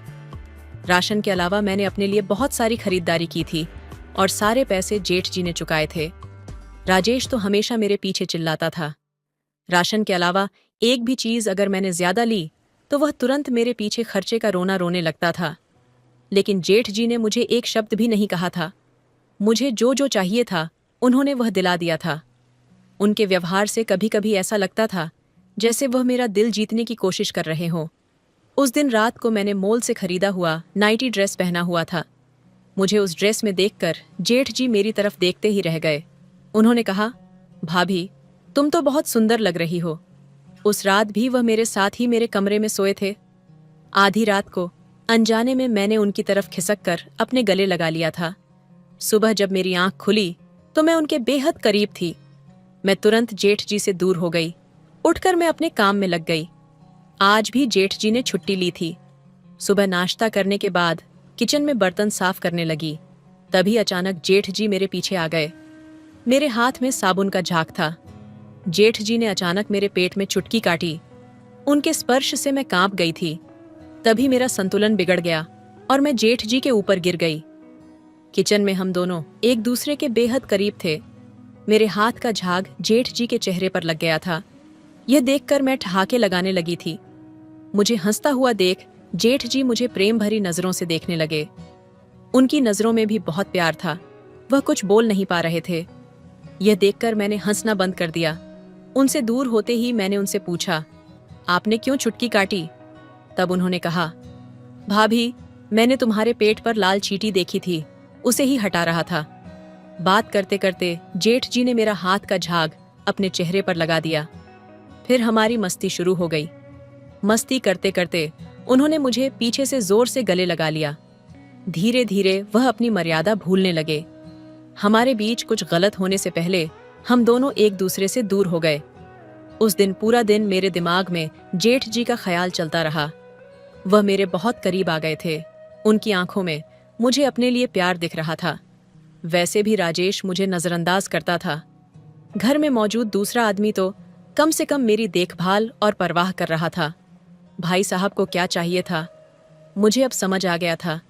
राशन के अलावा मैंने अपने लिए बहुत सारी खरीदारी की थी और सारे पैसे जेठ जी ने चुकाए थे। राजेश तो हमेशा मेरे पीछे चिल्लाता था। राशन के अलावा एक भी चीज अगर मैंने ज्यादा ली तो वह तुरंत मेरे पीछे खर्चे का रोना रोने लगता था। लेकिन जेठ जी ने मुझे एक शब्द भी नहीं कहा था। मुझे जो जो चाहिए था उन्होंने वह दिला दिया था। उनके व्यवहार से कभी कभी ऐसा लगता था जैसे वह मेरा दिल जीतने की कोशिश कर रहे हों। उस दिन रात को मैंने मॉल से खरीदा हुआ नाइटी ड्रेस पहना हुआ था। मुझे उस ड्रेस में देखकर जेठ जी मेरी तरफ देखते ही रह गए। उन्होंने कहा, भाभी, तुम तो बहुत सुंदर लग रही हो। उस रात भी वह मेरे साथ ही मेरे कमरे में सोए थे। आधी रात को अनजाने में मैंने उनकी तरफ खिसक कर अपने गले लगा लिया था। सुबह जब मेरी आंख खुली तो मैं उनके बेहद करीब थी। मैं तुरंत जेठ जी से दूर हो गई। उठकर मैं अपने काम में लग गई। आज भी जेठ जी ने छुट्टी ली थी। सुबह नाश्ता करने के बाद किचन में बर्तन साफ करने लगी। तभी अचानक जेठ जी मेरे पीछे आ गए। मेरे हाथ में साबुन का झाग था। जेठ जी ने अचानक मेरे पेट में चुटकी काटी। उनके स्पर्श से मैं कांप गई थी। तभी मेरा संतुलन बिगड़ गया और मैं जेठ जी के ऊपर गिर गई। किचन में हम दोनों एक दूसरे के बेहद करीब थे। मेरे हाथ का झाग जेठ जी के चेहरे पर लग गया था। यह देखकर मैं ठहाके लगाने लगी थी। मुझे हंसता हुआ देख जेठ जी मुझे प्रेम भरी नजरों से देखने लगे। उनकी नजरों में भी बहुत प्यार था। वह कुछ बोल नहीं पा रहे थे। यह देखकर मैंने हंसना बंद कर दिया। उनसे दूर होते ही मैंने उनसे पूछा, आपने क्यों चुटकी काटी? तब उन्होंने कहा, भाभी, मैंने तुम्हारे पेट पर लाल चींटी देखी थी, उसे ही हटा रहा था। बात करते करते जेठ जी ने मेरा हाथ का झाग अपने चेहरे पर लगा दिया। फिर हमारी मस्ती शुरू हो गई। मस्ती करते करते उन्होंने मुझे पीछे से जोर से गले लगा लिया। धीरे धीरे वह अपनी मर्यादा भूलने लगे। हमारे बीच कुछ गलत होने से पहले हम दोनों एक दूसरे से दूर हो गए। उस दिन पूरा दिन मेरे दिमाग में जेठ जी का ख्याल चलता रहा। वह मेरे बहुत करीब आ गए थे। उनकी आंखों में मुझे अपने लिए प्यार दिख रहा था। वैसे भी राजेश मुझे नजरअंदाज करता था। घर में मौजूद दूसरा आदमी तो कम से कम मेरी देखभाल और परवाह कर रहा था। भाई साहब को क्या चाहिए था? मुझे अब समझ आ गया था।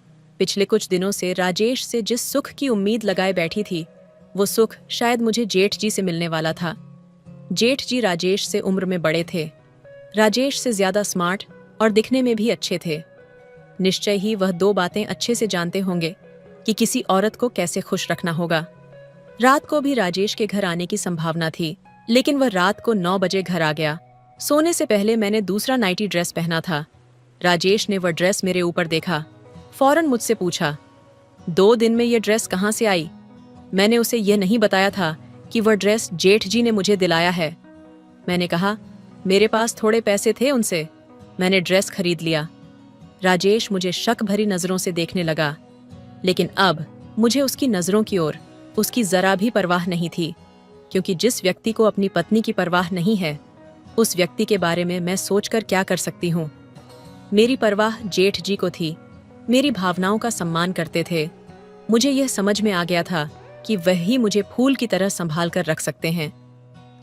पिछले कुछ दिनों से राजेश से जिस सुख की उम्मीद लगाए बैठी थी, वो सुख शायद मुझे जेठ जी से मिलने वाला था। जेठ जी राजेश से उम्र में बड़े थे। राजेश से ज्यादा स्मार्ट और दिखने में भी अच्छे थे। निश्चय ही वह दो बातें अच्छे से जानते होंगे कि किसी औरत को कैसे खुश रखना होगा। रात को भी राजेश के घर आने की संभावना थी, लेकिन वह रात को 9 बजे घर आ गया। सोने से पहले मैंने दूसरा नाइटी ड्रेस पहना था। राजेश ने वह ड्रेस मेरे ऊपर देखा। फौरन मुझसे पूछा, 2 दिन में यह ड्रेस कहाँ से आई? मैंने उसे यह नहीं बताया था कि वह ड्रेस जेठ जी ने मुझे दिलाया है। मैंने कहा, मेरे पास थोड़े पैसे थे, उनसे मैंने ड्रेस खरीद लिया। राजेश मुझे शक भरी नजरों से देखने लगा, लेकिन अब मुझे उसकी नजरों की ओर उसकी जरा भी परवाह नहीं थी, क्योंकि जिस व्यक्ति को अपनी पत्नी की परवाह नहीं है, उस व्यक्ति के बारे में मैं सोचकर क्या कर सकती हूँ। मेरी परवाह जेठ जी को थी। मेरी भावनाओं का सम्मान करते थे। मुझे यह समझ में आ गया था कि वही मुझे फूल की तरह संभाल कर रख सकते हैं।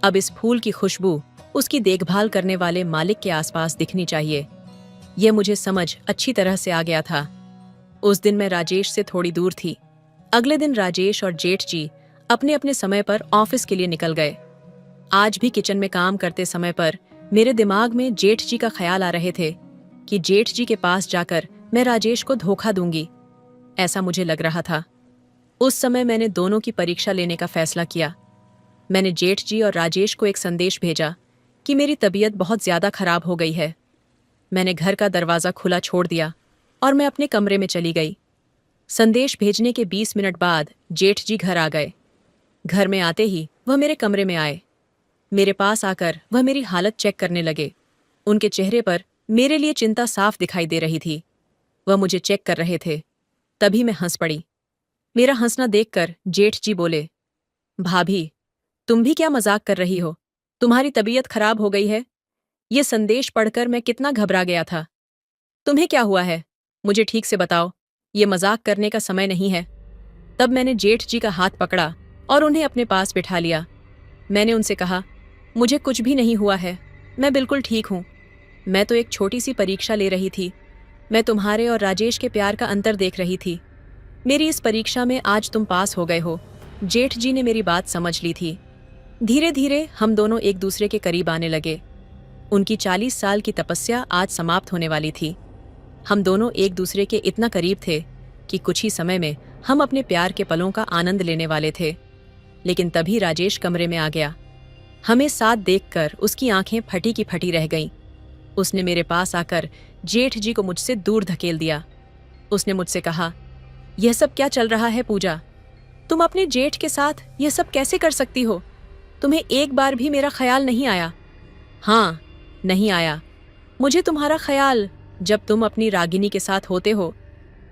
अब इस फूल की खुशबू उसकी देखभाल करने वाले मालिक के आसपास दिखनी चाहिए। यह मुझे समझ अच्छी तरह से आ गया था। उस दिन मैं राजेश से थोड़ी दूर थी। अगले दिन राजेश और जेठ जी अपने अपने समय पर ऑफिस के लिए निकल गए। आज भी किचन में काम करते समय पर मेरे दिमाग में जेठ जी का ख्याल आ रहे थे कि जेठ जी के पास जाकर मैं राजेश को धोखा दूंगी। ऐसा मुझे लग रहा था। उस समय मैंने दोनों की परीक्षा लेने का फैसला किया। मैंने जेठ जी और राजेश को एक संदेश भेजा कि मेरी तबीयत बहुत ज़्यादा खराब हो गई है। मैंने घर का दरवाज़ा खुला छोड़ दिया और मैं अपने कमरे में चली गई। संदेश भेजने के 20 मिनट बाद जेठ जी घर आ गए। घर में आते ही वह मेरे कमरे में आए। मेरे पास आकर वह मेरी हालत चेक करने लगे। उनके चेहरे पर मेरे लिए चिंता साफ दिखाई दे रही थी। वह मुझे चेक कर रहे थे। तभी मैं हंस पड़ी। मेरा हंसना देखकर जेठ जी बोले, भाभी, तुम भी क्या मजाक कर रही हो? तुम्हारी तबीयत खराब हो गई है? ये संदेश पढ़कर मैं कितना घबरा गया था। तुम्हें क्या हुआ है? मुझे ठीक से बताओ। ये मजाक करने का समय नहीं है। तब मैंने जेठ जी का हाथ पकड़ा और उन्हें अपने पास बिठा लिया। मैंने उनसे कहा, मुझे कुछ भी नहीं हुआ है, मैं बिल्कुल ठीक हूँ। मैं तो एक छोटी सी परीक्षा ले रही थी। मैं तुम्हारे और राजेश के प्यार का अंतर देख रही थी। मेरी इस परीक्षा में आज तुम पास हो गए हो। जेठ जी ने मेरी बात समझ ली थी। धीरे धीरे हम दोनों एक दूसरे के करीब आने लगे। उनकी 40 साल की तपस्या आज समाप्त होने वाली थी। हम दोनों एक दूसरे के इतना करीब थे कि कुछ ही समय में हम अपने प्यार के पलों का आनंद लेने वाले थे। लेकिन तभी राजेश कमरे में आ गया। हमें साथ देखकर उसकी आंखें फटी की फटी रह गईं। उसने मेरे पास आकर जेठ जी को मुझसे दूर धकेल दिया। उसने मुझसे कहा, यह सब क्या चल रहा है पूजा? तुम अपने जेठ के साथ यह सब कैसे कर सकती हो? तुम्हें एक बार भी मेरा ख्याल नहीं आया? हाँ, नहीं आया। मुझे तुम्हारा ख्याल जब तुम अपनी रागिनी के साथ होते हो,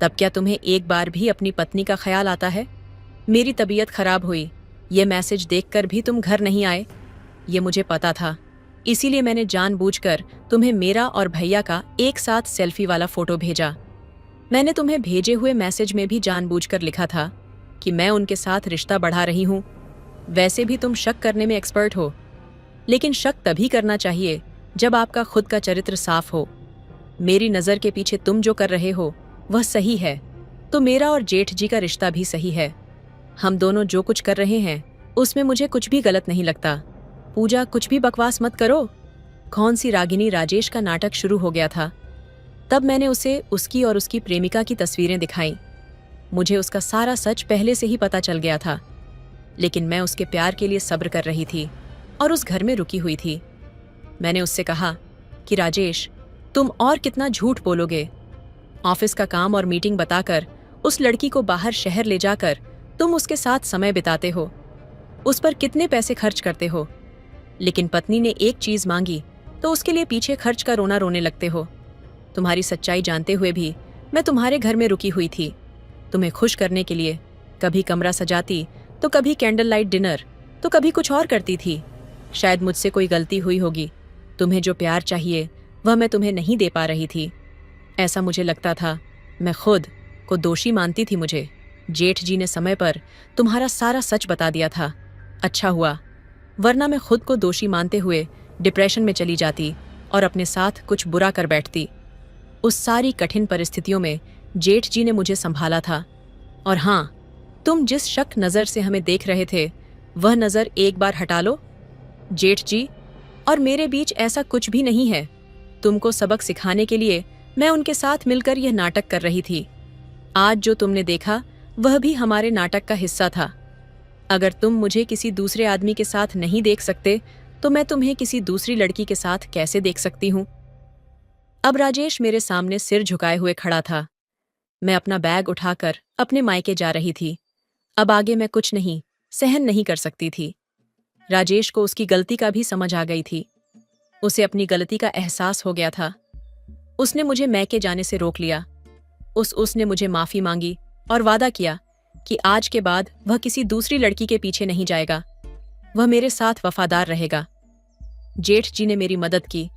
तब क्या तुम्हें एक बार भी अपनी पत्नी का ख्याल आता है? मेरी तबीयत खराब हुई, ये मैसेज देखकर भी तुम घर नहीं आए। ये मुझे पता था, इसीलिए मैंने जानबूझकर तुम्हें मेरा और भैया का एक साथ सेल्फी वाला फोटो भेजा। मैंने तुम्हें भेजे हुए मैसेज में भी जानबूझकर लिखा था कि मैं उनके साथ रिश्ता बढ़ा रही हूँ। वैसे भी तुम शक करने में एक्सपर्ट हो, लेकिन शक तभी करना चाहिए जब आपका खुद का चरित्र साफ हो। मेरी नज़र के पीछे तुम जो कर रहे हो वह सही है, तो मेरा और जेठ जी का रिश्ता भी सही है। हम दोनों जो कुछ कर रहे हैं उसमें मुझे कुछ भी गलत नहीं लगता। पूजा, कुछ भी बकवास मत करो। कौन सी रागिनी राजेश का नाटक शुरू हो गया था। तब मैंने उसे उसकी और उसकी प्रेमिका की तस्वीरें दिखाईं। मुझे उसका सारा सच पहले से ही पता चल गया था, लेकिन मैं उसके प्यार के लिए सब्र कर रही थी और उस घर में रुकी हुई थी। मैंने उससे कहा कि राजेश, तुम और कितना झूठ बोलोगे? ऑफिस का काम और मीटिंग बताकर उस लड़की को बाहर शहर ले जाकर तुम उसके साथ समय बिताते हो, उस पर कितने पैसे खर्च करते हो, लेकिन पत्नी ने एक चीज मांगी तो उसके लिए पीछे खर्च का रोना रोने लगते हो। तुम्हारी सच्चाई जानते हुए भी मैं तुम्हारे घर में रुकी हुई थी, तुम्हें खुश करने के लिए। कभी कमरा सजाती तो कभी कैंडल लाइट डिनर, तो कभी कुछ और करती थी। शायद मुझसे कोई गलती हुई होगी। तुम्हें जो प्यार चाहिए वह मैं तुम्हें नहीं दे पा रही थी, ऐसा मुझे लगता था। मैं खुद को दोषी मानती थी। मुझे जेठ जी ने समय पर तुम्हारा सारा सच बता दिया था। अच्छा हुआ, वरना मैं खुद को दोषी मानते हुए डिप्रेशन में चली जाती और अपने साथ कुछ बुरा कर बैठती। उस सारी कठिन परिस्थितियों में जेठ जी ने मुझे संभाला था। और हाँ, तुम जिस शक नज़र से हमें देख रहे थे वह नज़र एक बार हटा लो। जेठ जी और मेरे बीच ऐसा कुछ भी नहीं है। तुमको सबक सिखाने के लिए मैं उनके साथ मिलकर यह नाटक कर रही थी। आज जो तुमने देखा वह भी हमारे नाटक का हिस्सा था। अगर तुम मुझे किसी दूसरे आदमी के साथ नहीं देख सकते तो मैं तुम्हें किसी दूसरी लड़की के साथ कैसे देख सकती हूँ? अब राजेश मेरे सामने सिर झुकाए हुए खड़ा था। मैं अपना बैग उठाकर अपने मायके जा रही थी। अब आगे मैं कुछ नहीं सहन नहीं कर सकती थी। राजेश को उसकी गलती का भी समझ आ गई थी। उसे अपनी गलती का एहसास हो गया था। उसने मुझे मैके जाने से रोक लिया। उसने मुझे माफी मांगी और वादा किया कि आज के बाद वह किसी दूसरी लड़की के पीछे नहीं जाएगा। वह मेरे साथ वफादार रहेगा। जेठ जी ने मेरी मदद की,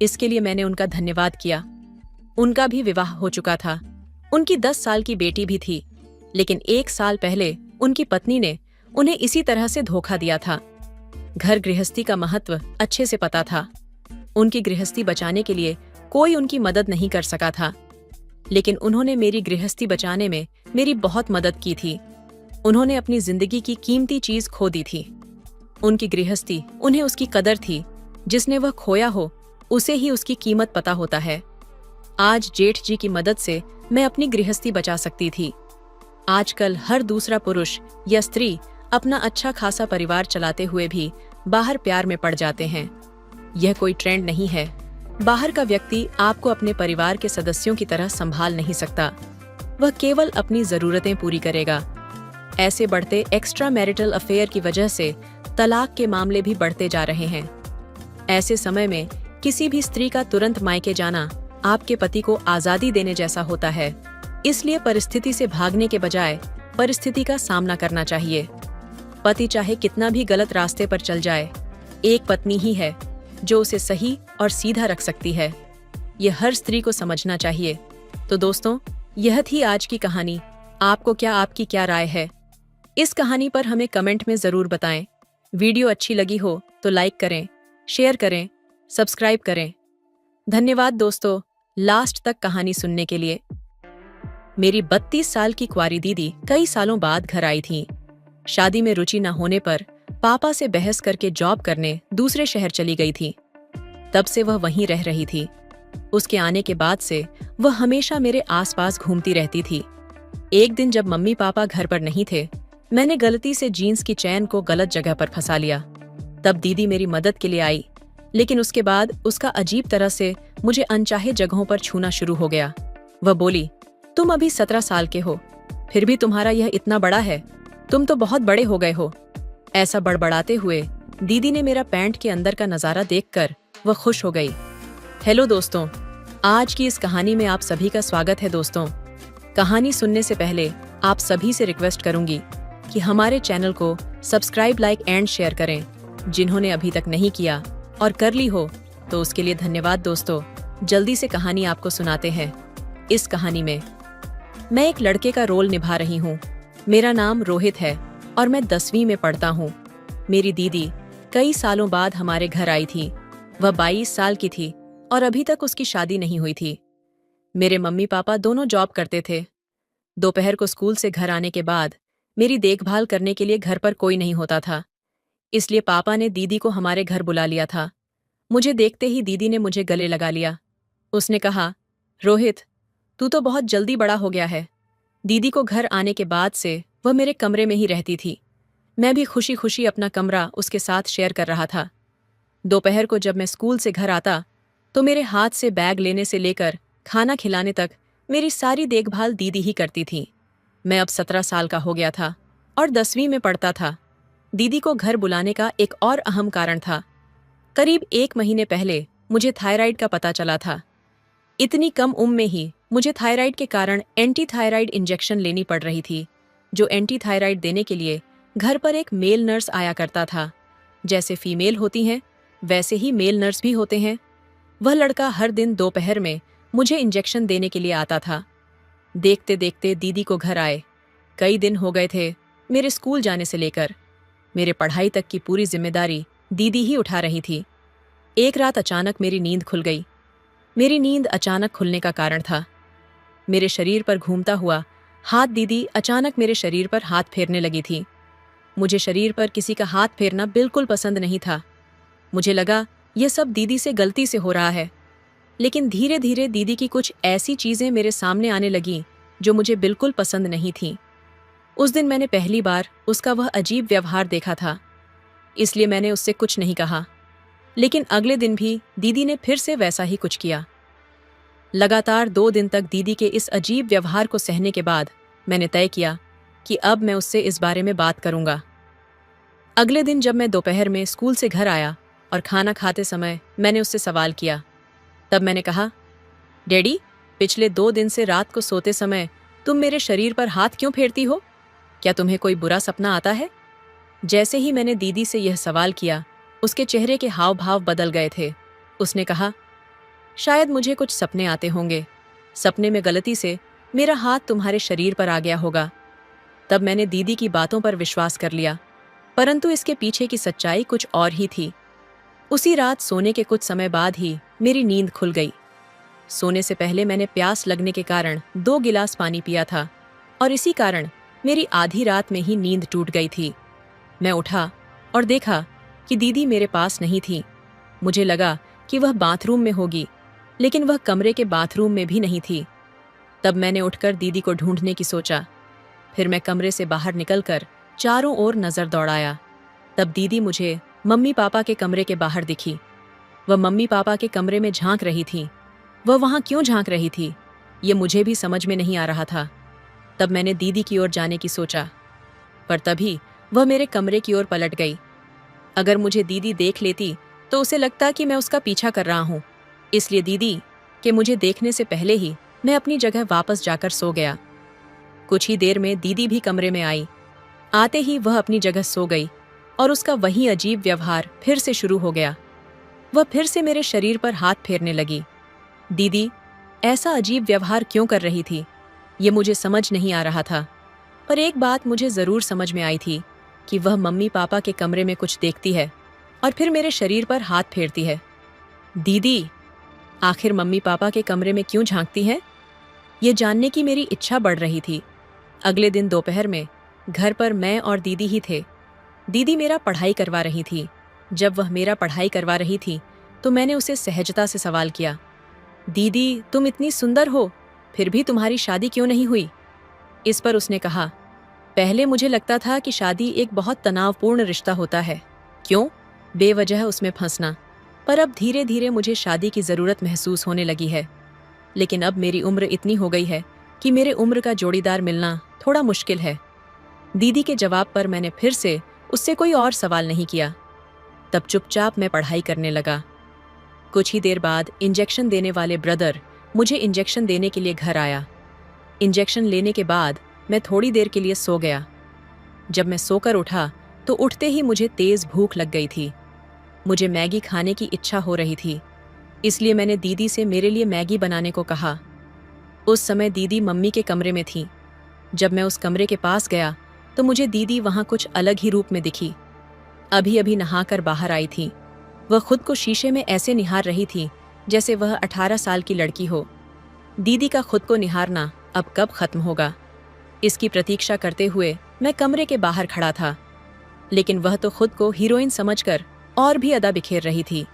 इसके लिए मैंने उनका धन्यवाद किया। उनका भी विवाह हो चुका था। उनकी 10 साल की बेटी भी थी, लेकिन 1 साल पहले उनकी पत्नी ने उन्हें इसी तरह से धोखा दिया था। घर गृहस्थी का महत्व अच्छे से पता था। उनकी गृहस्थी बचाने के लिए कोई उनकी मदद नहीं कर सका था, लेकिन उन्होंने मेरी गृहस्थी बचाने में मेरी बहुत मदद की थी। उन्होंने अपनी जिंदगी की कीमती चीज खो दी थी। उनकी गृहस्थी, उन्हें उसकी कदर थी। जिसने वह खोया हो उसे ही उसकी कीमत पता होता है। आज जेठ जी की मदद से मैं अपनी गृहस्थी बचा सकती थी। आजकल हर दूसरा पुरुष या स्त्री अपना अच्छा खासा परिवार चलाते हुए भी बाहर प्यार में पड़ जाते हैं। यह कोई ट्रेंड नहीं है। बाहर का व्यक्ति आपको अपने परिवार के सदस्यों की तरह संभाल नहीं सकता। वह केवल अपनी जरूरतें पूरी करेगा। ऐसे बढ़ते एक्स्ट्रा मैरिटल अफेयर की वजह से तलाक के मामले भी बढ़ते जा रहे हैं। ऐसे समय में किसी भी स्त्री का तुरंत मायके जाना आपके पति को आजादी देने जैसा होता है। इसलिए परिस्थिति से भागने के बजाय परिस्थिति का सामना करना चाहिए। पति चाहे कितना भी गलत रास्ते पर चल जाए, एक पत्नी ही है जो उसे सही और सीधा रख सकती है। यह हर स्त्री को समझना चाहिए। तो दोस्तों, यह थी आज की कहानी। आपकी क्या राय है? इस कहानी पर हमें कमेंट में जरूर बताएं। वीडियो अच्छी लगी हो तो लाइक करें, शेयर करें, सब्सक्राइब करें। धन्यवाद दोस्तों, लास्ट तक कहानी सुनने के लिए। मेरी 32 साल की कुंवारी दीदी कई सालों बाद घर आई थी। शादी में रुचि न होने पर पापा से बहस करके जॉब करने दूसरे शहर चली गई थी। तब से वह वहीं रह रही थी। उसके आने के बाद से वह हमेशा मेरे आसपास घूमती रहती थी। एक दिन जब मम्मी पापा घर पर नहीं थे, मैंने गलती से जीन्स की चैन को गलत जगह पर फंसा लिया। तब दीदी मेरी मदद के लिए आई, लेकिन उसके बाद उसका अजीब तरह से मुझे अनचाहे जगहों पर छूना शुरू हो गया। वह बोली, तुम अभी 17 साल के हो, फिर भी तुम्हारा यह इतना बड़ा है, तुम तो बहुत बड़े हो गए हो। ऐसा बड़बड़ाते हुए दीदी ने मेरा पैंट के अंदर का नजारा देखकर वह खुश हो गई। हेलो दोस्तों, आज की इस कहानी में आप सभी का स्वागत है। दोस्तों, कहानी सुनने से पहले आप सभी से रिक्वेस्ट करूंगी कि हमारे चैनल को सब्सक्राइब, लाइक एंड शेयर करें, जिन्होंने अभी तक नहीं किया, और कर ली हो तो उसके लिए धन्यवाद। दोस्तों, जल्दी से कहानी आपको सुनाते हैं। इस कहानी में मैं एक लड़के का रोल निभा रही हूँ। मेरा नाम रोहित है और मैं 10वीं में पढ़ता हूँ। मेरी दीदी कई सालों बाद हमारे घर आई थी। वह 22 साल की थी और अभी तक उसकी शादी नहीं हुई थी। मेरे मम्मी पापा दोनों जॉब करते थे। दोपहर को स्कूल से घर आने के बाद मेरी देखभाल करने के लिए घर पर कोई नहीं होता था, इसलिए पापा ने दीदी को हमारे घर बुला लिया था। मुझे देखते ही दीदी ने मुझे गले लगा लिया। उसने कहा, रोहित, तू तो बहुत जल्दी बड़ा हो गया है। दीदी को घर आने के बाद से वह मेरे कमरे में ही रहती थी। मैं भी खुशी खुशी अपना कमरा उसके साथ शेयर कर रहा था। दोपहर को जब मैं स्कूल से घर आता तो मेरे हाथ से बैग लेने से लेकर खाना खिलाने तक मेरी सारी देखभाल दीदी ही करती थी। मैं अब 17 साल का हो गया था और 10वीं में पढ़ता था। दीदी को घर बुलाने का एक और अहम कारण था। करीब 1 महीने पहले मुझे थायराइड का पता चला था। इतनी कम उम्र में ही मुझे थायराइड के कारण एंटी थायराइड इंजेक्शन लेनी पड़ रही थी। जो एंटी थायराइड देने के लिए घर पर एक मेल नर्स आया करता था। जैसे फीमेल होती हैं, वैसे ही मेल नर्स भी होते हैं। वह लड़का हर दिन दोपहर में मुझे इंजेक्शन देने के लिए आता था। देखते देखते दीदी को घर आए कई दिन हो गए थे। मेरे स्कूल जाने से लेकर मेरे पढ़ाई तक की पूरी जिम्मेदारी दीदी ही उठा रही थी। एक रात अचानक मेरी नींद खुल गई। मेरी नींद अचानक खुलने का कारण था मेरे शरीर पर घूमता हुआ हाथ। दीदी अचानक मेरे शरीर पर हाथ फेरने लगी थी। मुझे शरीर पर किसी का हाथ फेरना बिल्कुल पसंद नहीं था। मुझे लगा यह सब दीदी से गलती से हो रहा है। लेकिन धीरे धीरे दीदी की कुछ ऐसी चीजें मेरे सामने आने लगीं जो मुझे बिल्कुल पसंद नहीं थीं। उस दिन मैंने पहली बार उसका वह अजीब व्यवहार देखा था, इसलिए मैंने उससे कुछ नहीं कहा। लेकिन अगले दिन भी दीदी ने फिर से वैसा ही कुछ किया। लगातार 2 दिन तक दीदी के इस अजीब व्यवहार को सहने के बाद मैंने तय किया कि अब मैं उससे इस बारे में बात करूंगा। अगले दिन जब मैं दोपहर में स्कूल से घर आया और खाना खाते समय मैंने उससे सवाल किया। तब मैंने कहा, डैडी, पिछले 2 दिन से रात को सोते समय तुम मेरे शरीर पर हाथ क्यों फेरती हो? क्या तुम्हें कोई बुरा सपना आता है? जैसे ही मैंने दीदी से यह सवाल किया, उसके चेहरे के हाव भाव बदल गए थे। उसने कहा, शायद मुझे कुछ सपने आते होंगे। सपने में गलती से मेरा हाथ तुम्हारे शरीर पर आ गया होगा। तब मैंने दीदी की बातों पर विश्वास कर लिया, परंतु इसके पीछे की सच्चाई कुछ और ही थी। उसी रात सोने के कुछ समय बाद ही मेरी नींद खुल गई। सोने से पहले मैंने प्यास लगने के कारण 2 गिलास पानी पिया था और इसी कारण मेरी आधी रात में ही नींद टूट गई थी। मैं उठा और देखा कि दीदी मेरे पास नहीं थी। मुझे लगा कि वह बाथरूम में होगी, लेकिन वह कमरे के बाथरूम में भी नहीं थी। तब मैंने उठकर दीदी को ढूंढने की सोचा। फिर मैं कमरे से बाहर निकलकर चारों ओर नजर दौड़ाया। तब दीदी मुझे मम्मी पापा के कमरे के बाहर दिखी। वह मम्मी पापा के कमरे में झांक रही थी। वह वहां क्यों झांक रही थी, ये मुझे भी समझ में नहीं आ रहा था। तब मैंने दीदी की ओर जाने की सोचा, पर तभी वह मेरे कमरे की ओर पलट गई। अगर मुझे दीदी देख लेती तो उसे लगता कि मैं उसका पीछा कर रहा हूँ, इसलिए दीदी के मुझे देखने से पहले ही मैं अपनी जगह वापस जाकर सो गया। कुछ ही देर में दीदी भी कमरे में आई। आते ही वह अपनी जगह सो गई और उसका वही अजीब व्यवहार फिर से शुरू हो गया। वह फिर से मेरे शरीर पर हाथ फेरने लगी। दीदी ऐसा अजीब व्यवहार क्यों कर रही थी, ये मुझे समझ नहीं आ रहा था। पर एक बात मुझे जरूर समझ में आई थी कि वह मम्मी पापा के कमरे में कुछ देखती है और फिर मेरे शरीर पर हाथ फेरती है। दीदी आखिर मम्मी पापा के कमरे में क्यों झांकती है, ये जानने की मेरी इच्छा बढ़ रही थी। अगले दिन दोपहर में घर पर मैं और दीदी ही थे। दीदी मेरा पढ़ाई करवा रही थी। जब वह मेरा पढ़ाई करवा रही थी तो मैंने उसे सहजता से सवाल किया, दीदी तुम इतनी सुंदर हो, फिर भी तुम्हारी शादी क्यों नहीं हुई? इस पर उसने कहा, पहले मुझे लगता था कि शादी एक बहुत तनावपूर्ण रिश्ता होता है, क्यों बेवजह उसमें फंसना, पर अब धीरे धीरे मुझे शादी की ज़रूरत महसूस होने लगी है। लेकिन अब मेरी उम्र इतनी हो गई है कि मेरे उम्र का जोड़ीदार मिलना थोड़ा मुश्किल है। दीदी के जवाब पर मैंने फिर से उससे कोई और सवाल नहीं किया। तब चुपचाप मैं पढ़ाई करने लगा। कुछ ही देर बाद इंजेक्शन देने वाले ब्रदर मुझे इंजेक्शन देने के लिए घर आया। इंजेक्शन लेने के बाद मैं थोड़ी देर के लिए सो गया। जब मैं सोकर उठा तो उठते ही मुझे तेज भूख लग गई थी। मुझे मैगी खाने की इच्छा हो रही थी, इसलिए मैंने दीदी से मेरे लिए मैगी बनाने को कहा। उस समय दीदी मम्मी के कमरे में थी। जब मैं उस कमरे के पास गया तो मुझे दीदी वहां कुछ अलग ही रूप में दिखी। अभी अभी नहाकर बाहर आई थी। वह खुद को शीशे में ऐसे निहार रही थी जैसे वह 18 साल की लड़की हो। दीदी का खुद को निहारना अब कब खत्म होगा, इसकी प्रतीक्षा करते हुए मैं कमरे के बाहर खड़ा था। लेकिन वह तो खुद को हीरोइन समझकर और भी अदा बिखेर रही थी।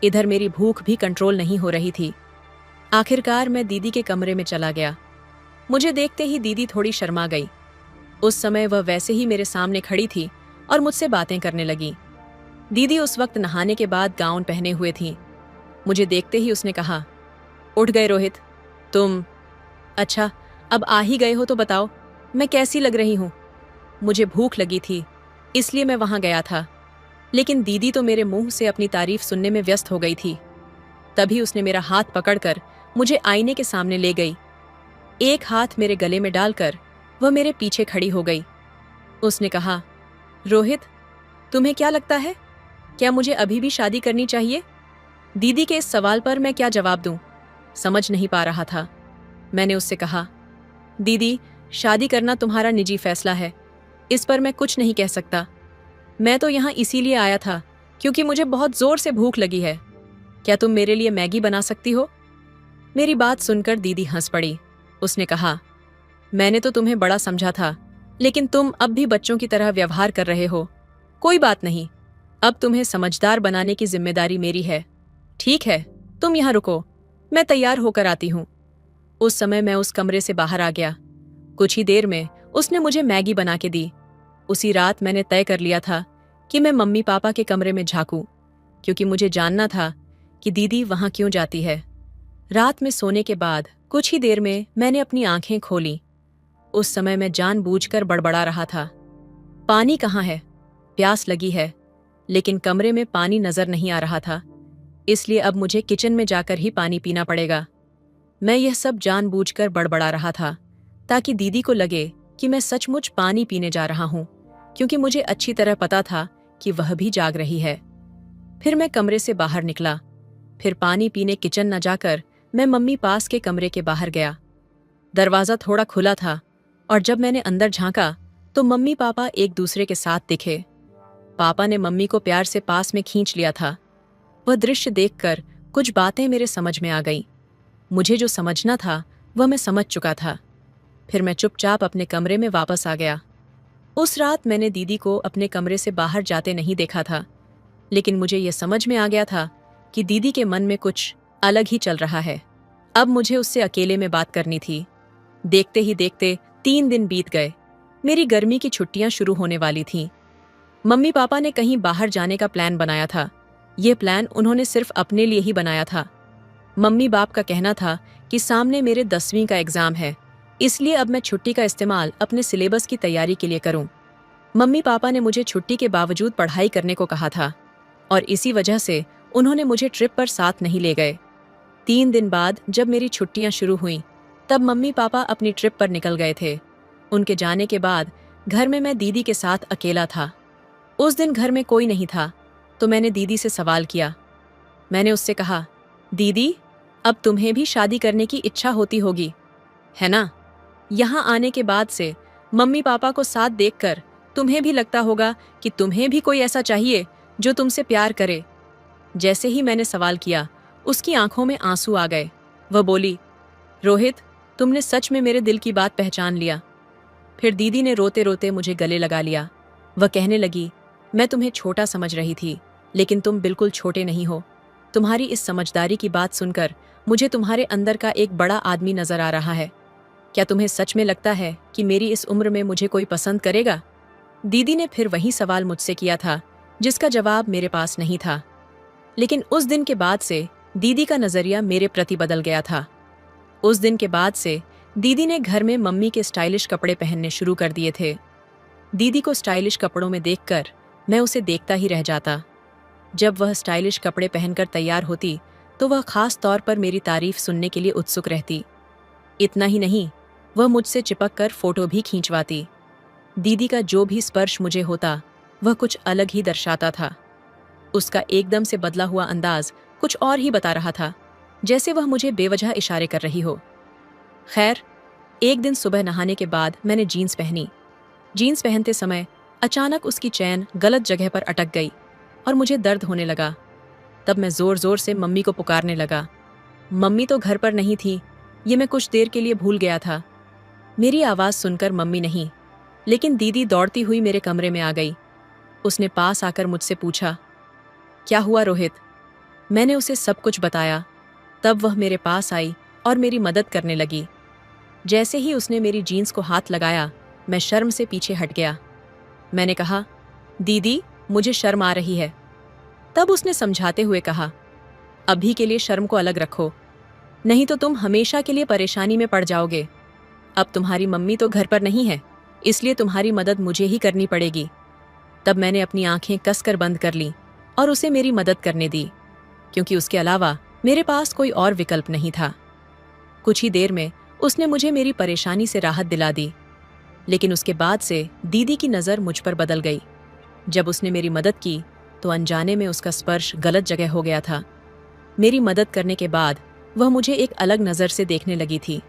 इधर मेरी भूख भी कंट्रोल नहीं हो रही थी। आखिरकार मैं दीदी के कमरे में चला गया। मुझे देखते ही दीदी थोड़ी शर्मा गई। उस समय वह वैसे ही मेरे सामने खड़ी थी और मुझसे बातें करने लगी। दीदी उस वक्त नहाने के बाद गाउन पहने हुए थी। मुझे देखते ही उसने कहा, उठ गए रोहित तुम? अच्छा, अब आ ही गए हो तो बताओ मैं कैसी लग रही हूँ? मुझे भूख लगी थी इसलिए मैं वहां गया था, लेकिन दीदी तो मेरे मुंह से अपनी तारीफ सुनने में व्यस्त हो गई थी। तभी उसने मेरा हाथ पकड़कर मुझे आईने के सामने ले गई। एक हाथ मेरे गले में डालकर वह मेरे पीछे खड़ी हो गई। उसने कहा, रोहित तुम्हें क्या लगता है, क्या मुझे अभी भी शादी करनी चाहिए? दीदी के इस सवाल पर मैं क्या जवाब दूं, समझ नहीं पा रहा था। मैंने उससे कहा, दीदी शादी करना तुम्हारा निजी फैसला है, इस पर मैं कुछ नहीं कह सकता। मैं तो यहाँ इसीलिए आया था क्योंकि मुझे बहुत जोर से भूख लगी है। क्या तुम मेरे लिए मैगी बना सकती हो? मेरी बात सुनकर दीदी हंस पड़ी। उसने कहा, मैंने तो तुम्हें बड़ा समझा था, लेकिन तुम अब भी बच्चों की तरह व्यवहार कर रहे हो। कोई बात नहीं, अब तुम्हें समझदार बनाने की जिम्मेदारी मेरी है। ठीक है, तुम यहाँ रुको, मैं तैयार होकर आती हूँ। उस समय मैं उस कमरे से बाहर आ गया। कुछ ही देर में उसने मुझे मैगी बना के दी। उसी रात मैंने तय कर लिया था कि मैं मम्मी पापा के कमरे में झांकूं, क्योंकि मुझे जानना था कि दीदी वहां क्यों जाती है। रात में सोने के बाद कुछ ही देर में मैंने अपनी आंखें खोली। उस समय मैं जानबूझकर बड़बड़ा रहा था, पानी कहाँ है? प्यास लगी है, लेकिन कमरे में पानी नजर नहीं आ रहा था, इसलिए अब मुझे किचन में जाकर ही पानी पीना पड़ेगा। मैं यह सब जानबूझकर बड़बड़ा रहा था ताकि दीदी को लगे कि मैं सचमुच पानी पीने जा रहा हूं, क्योंकि मुझे अच्छी तरह पता था कि वह भी जाग रही है। फिर मैं कमरे से बाहर निकला। फिर पानी पीने किचन न जाकर मैं मम्मी पास के कमरे के बाहर गया। दरवाजा थोड़ा खुला था और जब मैंने अंदर झांका तो मम्मी पापा एक दूसरे के साथ दिखे। पापा ने मम्मी को प्यार से पास में खींच लिया था। वह दृश्य देखकर कुछ बातें मेरे समझ में आ गईं। मुझे जो समझना था वह मैं समझ चुका था। फिर मैं चुपचाप अपने कमरे में वापस आ गया। उस रात मैंने दीदी को अपने कमरे से बाहर जाते नहीं देखा था, लेकिन मुझे यह समझ में आ गया था कि दीदी के मन में कुछ अलग ही चल रहा है। अब मुझे उससे अकेले में बात करनी थी। देखते ही देखते 3 दिन बीत गए। मेरी गर्मी की छुट्टियां शुरू होने वाली थीं। मम्मी पापा ने कहीं बाहर जाने का प्लान बनाया था, ये प्लान उन्होंने सिर्फ अपने लिए ही बनाया था। मम्मी बाप का कहना था कि सामने मेरे 10वीं का एग्जाम है, इसलिए अब मैं छुट्टी का इस्तेमाल अपने सिलेबस की तैयारी के लिए करूं। मम्मी पापा ने मुझे छुट्टी के बावजूद पढ़ाई करने को कहा था और इसी वजह से उन्होंने मुझे ट्रिप पर साथ नहीं ले गए। 3 दिन बाद जब मेरी छुट्टियां शुरू हुईं, तब मम्मी पापा अपनी ट्रिप पर निकल गए थे। उनके जाने के बाद घर में मैं दीदी के साथ अकेला था। उस दिन घर में कोई नहीं था, तो मैंने दीदी से सवाल किया। मैंने उससे कहा, दीदी, अब तुम्हें भी शादी करने की इच्छा होती होगी, है ना? यहाँ आने के बाद से मम्मी पापा को साथ देखकर तुम्हें भी लगता होगा कि तुम्हें भी कोई ऐसा चाहिए जो तुमसे प्यार करे। जैसे ही मैंने सवाल किया, उसकी आंखों में आंसू आ गए। वह बोली, रोहित, तुमने सच में मेरे दिल की बात पहचान लिया। फिर दीदी ने रोते रोते मुझे गले लगा लिया। वह कहने लगी, मैं तुम्हें छोटा समझ रही थी, लेकिन तुम बिल्कुल छोटे नहीं हो। तुम्हारी इस समझदारी की बात सुनकर मुझे तुम्हारे अंदर का एक बड़ा आदमी नजर आ रहा है। क्या तुम्हें सच में लगता है कि मेरी इस उम्र में मुझे कोई पसंद करेगा? दीदी ने फिर वही सवाल मुझसे किया था जिसका जवाब मेरे पास नहीं था। लेकिन उस दिन के बाद से दीदी का नजरिया मेरे प्रति बदल गया था। उस दिन के बाद से दीदी ने घर में मम्मी के स्टाइलिश कपड़े पहनने शुरू कर दिए थे। दीदी को स्टाइलिश कपड़ों में देखकर मैं उसे देखता ही रह जाता। जब वह स्टाइलिश कपड़े पहनकर तैयार होती तो वह खास तौर पर मेरी तारीफ सुनने के लिए उत्सुक रहती। इतना ही नहीं, वह मुझसे चिपक कर फोटो भी खींचवाती। दीदी का जो भी स्पर्श मुझे होता वह कुछ अलग ही दर्शाता था। उसका एकदम से बदला हुआ अंदाज कुछ और ही बता रहा था, जैसे वह मुझे बेवजह इशारे कर रही हो। खैर, एक दिन सुबह नहाने के बाद मैंने जीन्स पहनी। जीन्स पहनते समय अचानक उसकी चैन गलत जगह पर अटक गई और मुझे दर्द होने लगा। तब मैं जोर जोर से मम्मी को पुकारने लगा। मम्मी तो घर पर नहीं थी, ये मैं कुछ देर के लिए भूल गया था। मेरी आवाज़ सुनकर मम्मी नहीं, लेकिन दीदी दौड़ती हुई मेरे कमरे में आ गई। उसने पास आकर मुझसे पूछा, क्या हुआ रोहित? मैंने उसे सब कुछ बताया। तब वह मेरे पास आई और मेरी मदद करने लगी। जैसे ही उसने मेरी जीन्स को हाथ लगाया, मैं शर्म से पीछे हट गया। मैंने कहा, दीदी, मुझे शर्म आ रही है। तब उसने समझाते हुए कहा, अभी के लिए शर्म को अलग रखो, नहीं तो तुम हमेशा के लिए परेशानी में पड़ जाओगे। अब तुम्हारी मम्मी तो घर पर नहीं है, इसलिए तुम्हारी मदद मुझे ही करनी पड़ेगी। तब मैंने अपनी आंखें कसकर बंद कर ली और उसे मेरी मदद करने दी, क्योंकि उसके अलावा मेरे पास कोई और विकल्प नहीं था। कुछ ही देर में उसने मुझे मेरी परेशानी से राहत दिला दी, लेकिन उसके बाद से दीदी की नज़र मुझ पर बदल गई। जब उसने मेरी मदद की तो अनजाने में उसका स्पर्श गलत जगह हो गया था। मेरी मदद करने के बाद वह मुझे एक अलग नज़र से देखने लगी थी।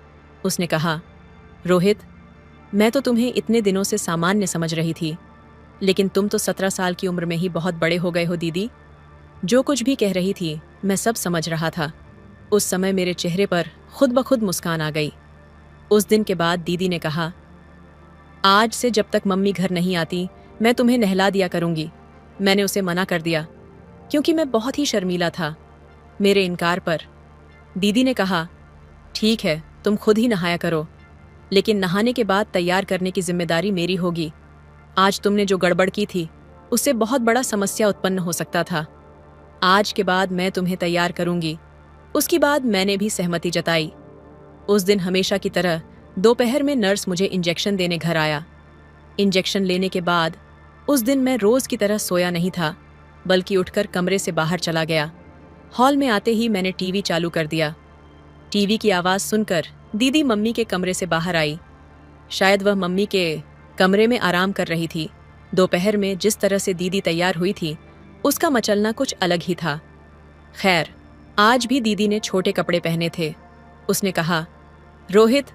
उसने कहा, रोहित, मैं तो तुम्हें इतने दिनों से सामान्य समझ रही थी, लेकिन तुम तो 17 साल की उम्र में ही बहुत बड़े हो गए हो दीदी। जो कुछ भी कह रही थी मैं सब समझ रहा था। उस समय मेरे चेहरे पर खुद ब खुद मुस्कान आ गई। उस दिन के बाद दीदी ने कहा, आज से जब तक मम्मी घर नहीं आती मैं तुम्हें नहला दिया करूंगी। मैंने उसे मना कर दिया क्योंकि मैं बहुत ही शर्मीला था। मेरे इनकार पर दीदी ने कहा, ठीक है, तुम खुद ही नहाया करो, लेकिन नहाने के बाद तैयार करने की जिम्मेदारी मेरी होगी। आज तुमने जो गड़बड़ की थी उससे बहुत बड़ा समस्या उत्पन्न हो सकता था। आज के बाद मैं तुम्हें तैयार करूंगी। उसके बाद मैंने भी सहमति जताई। उस दिन हमेशा की तरह दोपहर में नर्स मुझे इंजेक्शन देने घर आया। इंजेक्शन लेने के बाद उस दिन मैं रोज की तरह सोया नहीं था, बल्कि उठकर कमरे से बाहर चला गया। हॉल में आते ही मैंने टीवी चालू कर दिया। टीवी की आवाज़ सुनकर दीदी मम्मी के कमरे से बाहर आई। शायद वह मम्मी के कमरे में आराम कर रही थी। दोपहर में जिस तरह से दीदी तैयार हुई थी उसका मचलना कुछ अलग ही था। खैर, आज भी दीदी ने छोटे कपड़े पहने थे। उसने कहा, रोहित,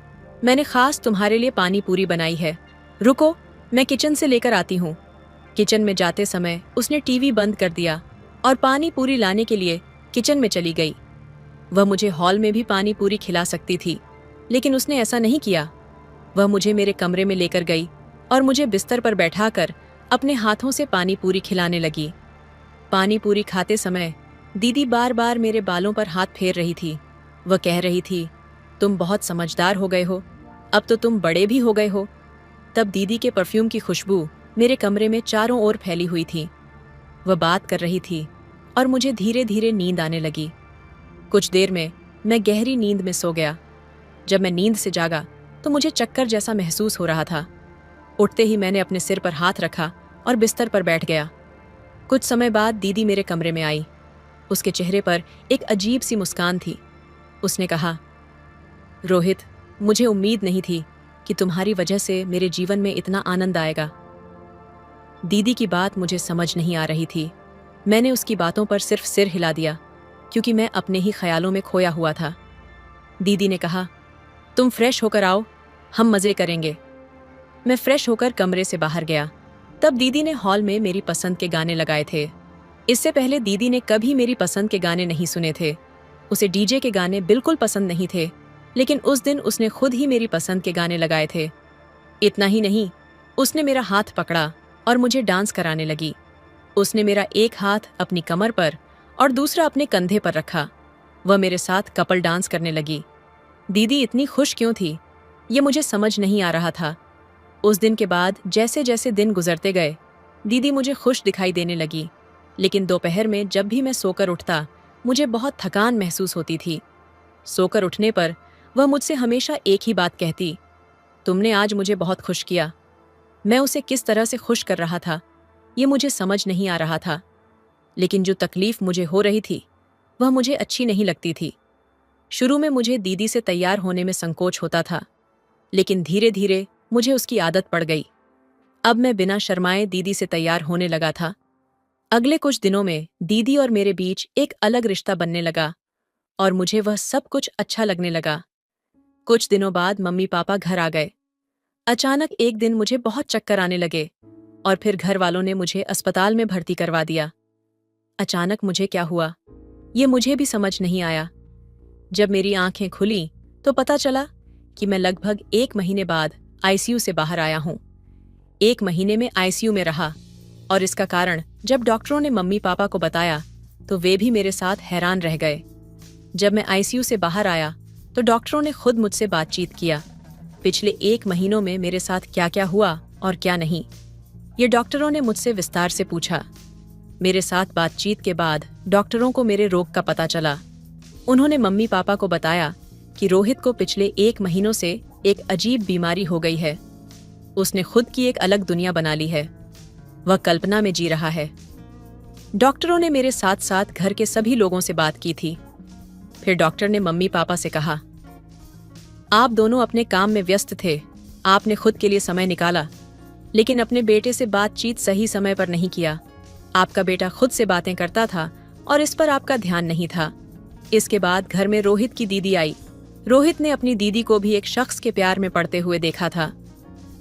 मैंने खास तुम्हारे लिए पानी पूरी बनाई है, रुको, मैं किचन से लेकर आती हूँ। किचन में जाते समय उसने टीवी बंद कर दिया और पानी पूरी लाने के लिए किचन में चली गई। वह मुझे हॉल में भी पानी पूरी खिला सकती थी, लेकिन उसने ऐसा नहीं किया। वह मुझे मेरे कमरे में लेकर गई और मुझे बिस्तर पर बैठाकर अपने हाथों से पानी पूरी खिलाने लगी। पानी पूरी खाते समय दीदी बार बार मेरे बालों पर हाथ फेर रही थी। वह कह रही थी, तुम बहुत समझदार हो गए हो, अब तो तुम बड़े भी हो गए हो। तब दीदी के परफ्यूम की खुशबू मेरे कमरे में चारों ओर फैली हुई थी। वह बात कर रही थी और मुझे धीरे धीरे नींद आने लगी। कुछ देर में मैं गहरी नींद में सो गया। जब मैं नींद से जागा तो मुझे चक्कर जैसा महसूस हो रहा था। उठते ही मैंने अपने सिर पर हाथ रखा और बिस्तर पर बैठ गया। कुछ समय बाद दीदी मेरे कमरे में आई। उसके चेहरे पर एक अजीब सी मुस्कान थी। उसने कहा, रोहित, मुझे उम्मीद नहीं थी कि तुम्हारी वजह से मेरे जीवन में इतना आनंद आएगा। दीदी की बात मुझे समझ नहीं आ रही थी। मैंने उसकी बातों पर सिर्फ सिर हिला दिया क्योंकि मैं अपने ही ख्यालों में खोया हुआ था। दीदी ने कहा, तुम फ्रेश होकर आओ, हम मज़े करेंगे। मैं फ्रेश होकर कमरे से बाहर गया। तब दीदी ने हॉल में मेरी पसंद के गाने लगाए थे। इससे पहले दीदी ने कभी मेरी पसंद के गाने नहीं सुने थे। उसे डीजे के गाने बिल्कुल पसंद नहीं थे, लेकिन उस दिन उसने खुद ही मेरी पसंद के गाने लगाए थे। इतना ही नहीं, उसने मेरा हाथ पकड़ा और मुझे डांस कराने लगी। उसने मेरा एक हाथ अपनी कमर पर और दूसरा अपने कंधे पर रखा। वह मेरे साथ कपल डांस करने लगी। दीदी इतनी खुश क्यों थी, ये मुझे समझ नहीं आ रहा था। उस दिन के बाद जैसे जैसे दिन गुजरते गए, दीदी मुझे खुश दिखाई देने लगी। लेकिन दोपहर में जब भी मैं सोकर उठता, मुझे बहुत थकान महसूस होती थी। सोकर उठने पर वह मुझसे हमेशा एक ही बात कहती, तुमने आज मुझे बहुत खुश किया। मैं उसे किस तरह से खुश कर रहा था, ये मुझे समझ नहीं आ रहा था। लेकिन जो तकलीफ मुझे हो रही थी, वह मुझे अच्छी नहीं लगती थी। शुरू में मुझे दीदी से तैयार होने में संकोच होता था, लेकिन धीरे धीरे मुझे उसकी आदत पड़ गई। अब मैं बिना शर्माए दीदी से तैयार होने लगा था। अगले कुछ दिनों में दीदी और मेरे बीच एक अलग रिश्ता बनने लगा और मुझे वह सब कुछ अच्छा लगने लगा। कुछ दिनों बाद मम्मी पापा घर आ गए। अचानक एक दिन मुझे बहुत चक्कर आने लगे और फिर घर वालों ने मुझे अस्पताल में भर्ती करवा दिया। अचानक मुझे क्या हुआ, ये मुझे भी समझ नहीं आया। जब मेरी आंखें खुली तो पता चला कि मैं लगभग 1 महीने बाद आईसीयू से बाहर आया हूँ। 1 महीने में आईसीयू में रहा और इसका कारण जब डॉक्टरों ने मम्मी पापा को बताया तो वे भी मेरे साथ हैरान रह गए। जब मैं आईसीयू से बाहर आया तो डॉक्टरों ने खुद मुझसे बातचीत किया। पिछले 1 महीनों में मेरे साथ क्या क्या हुआ और क्या नहीं, ये डॉक्टरों ने मुझसे विस्तार से पूछा। मेरे साथ बातचीत के बाद डॉक्टरों को मेरे रोग का पता चला। उन्होंने मम्मी पापा को बताया कि रोहित को पिछले 1 महीनों से एक अजीब बीमारी हो गई है। उसने खुद की एक अलग दुनिया बना ली है। वह कल्पना में जी रहा है। डॉक्टरों ने मेरे साथ साथ घर के सभी लोगों से बात की थी। फिर डॉक्टर ने मम्मी पापा से कहा, आप दोनों अपने काम में व्यस्त थे, आपने खुद के लिए समय निकाला, लेकिन अपने बेटे से बातचीत सही समय पर नहीं किया। आपका बेटा खुद से बातें करता था और इस पर आपका ध्यान नहीं था। इसके बाद घर में रोहित की दीदी आई। रोहित ने अपनी दीदी को भी एक शख्स के प्यार में पड़ते हुए देखा था।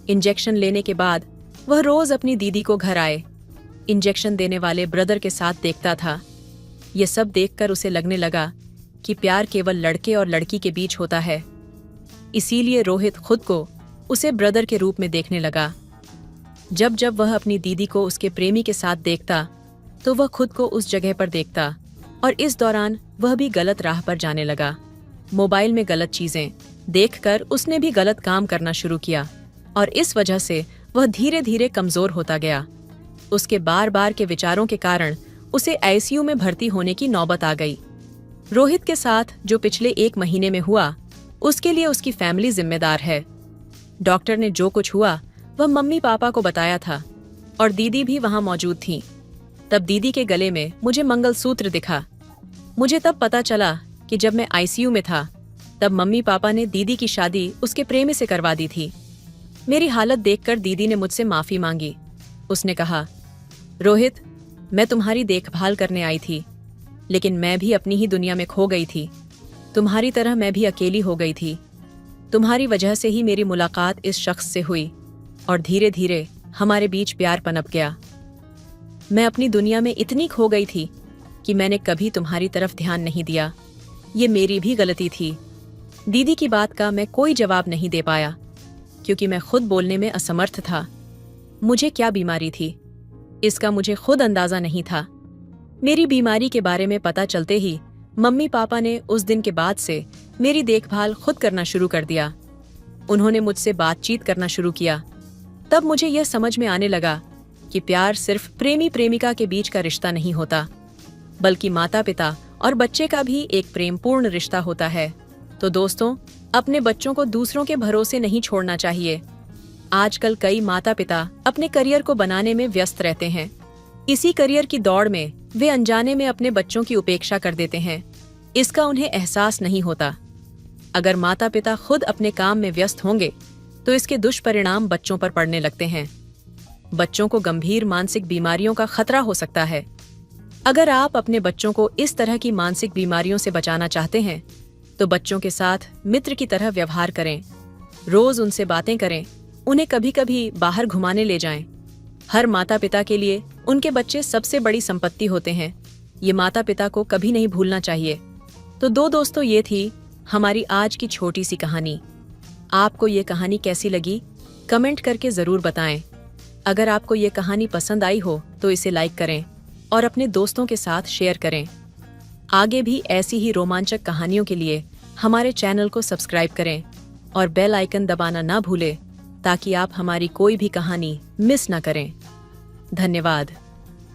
इंजेक्शन लेने के बाद वह रोज अपनी दीदी को घर आए, इंजेक्शन देने वाले ब्रदर के साथ देखता था। ये सब देखकर उसे लगने लगा कि प्यार केवल लड़के और लड़की के बीच होता है। इसीलिए रोहित खुद को उसे ब्रदर के रूप में देखने लगा। जब जब वह अपनी दीदी को उसके प्रेमी के साथ देखता तो वह खुद को उस जगह पर देखता और इस दौरान वह भी गलत राह पर जाने लगा। मोबाइल में गलत चीजें देखकर उसने भी गलत काम करना शुरू किया और इस वजह से वह धीरे धीरे कमजोर होता गया। उसके बार बार के विचारों के कारण उसे आईसीयू में भर्ती होने की नौबत आ गई। रोहित के साथ जो पिछले 1 महीने में हुआ, उसके लिए उसकी फैमिली जिम्मेदार है। डॉक्टर ने जो कुछ हुआ वह मम्मी पापा को बताया था और दीदी भी वहां मौजूद थी। तब दीदी के गले में मुझे मंगलसूत्र दिखा। मुझे तब पता चला कि जब मैं आईसीयू में था तब मम्मी पापा ने दीदी की शादी उसके प्रेमी से करवा दी थी। मेरी हालत देखकर दीदी ने मुझसे माफी मांगी। उसने कहा, रोहित, मैं तुम्हारी देखभाल करने आई थी, लेकिन मैं भी अपनी ही दुनिया में खो गई थी। तुम्हारी तरह मैं भी अकेली हो गई थी। तुम्हारी वजह से ही मेरी मुलाकात इस शख्स से हुई और धीरे धीरे हमारे बीच प्यार पनप गया। मैं अपनी दुनिया में इतनी खो गई थी कि मैंने कभी तुम्हारी तरफ ध्यान नहीं दिया। ये मेरी भी गलती थी। दीदी की बात का मैं कोई जवाब नहीं दे पाया क्योंकि मैं खुद बोलने में असमर्थ था। मुझे क्या बीमारी थी, इसका मुझे खुद अंदाजा नहीं था। मेरी बीमारी के बारे में पता चलते ही मम्मी पापा ने उस दिन के बाद से मेरी देखभाल खुद करना शुरू कर दिया। उन्होंने मुझसे बातचीत करना शुरू किया। तब मुझे यह समझ में आने लगा कि प्यार सिर्फ प्रेमी प्रेमिका के बीच का रिश्ता नहीं होता। बल्कि माता पिता और बच्चे का भी एक प्रेमपूर्ण रिश्ता होता है। तो दोस्तों, अपने बच्चों को दूसरों के भरोसे नहीं छोड़ना चाहिए। आजकल कई माता पिता अपने करियर को बनाने में व्यस्त रहते हैं। इसी करियर की दौड़ में वे अनजाने में अपने बच्चों की उपेक्षा कर देते हैं। इसका उन्हें एहसास नहीं होता। अगर माता पिता खुद अपने काम में व्यस्त होंगे तो इसके दुष्परिणाम बच्चों पर पड़ने लगते हैं। बच्चों को गंभीर मानसिक बीमारियों का खतरा हो सकता है। अगर आप अपने बच्चों को इस तरह की मानसिक बीमारियों से बचाना चाहते हैं तो बच्चों के साथ मित्र की तरह व्यवहार करें। रोज उनसे बातें करें, उन्हें कभी कभी बाहर घुमाने ले जाएं। हर माता पिता के लिए उनके बच्चे सबसे बड़ी संपत्ति होते हैं। ये माता पिता को कभी नहीं भूलना चाहिए। तो दोस्तों, ये थी हमारी आज की छोटी सी कहानी। आपको ये कहानी कैसी लगी कमेंट करके जरूर बताएं। अगर आपको ये कहानी पसंद आई हो तो इसे लाइक करें और अपने दोस्तों के साथ शेयर करें। आगे भी ऐसी ही रोमांचक कहानियों के लिए हमारे चैनल को सब्सक्राइब करें और बेल आइकन दबाना ना भूलें ताकि आप हमारी कोई भी कहानी मिस ना करें। धन्यवाद।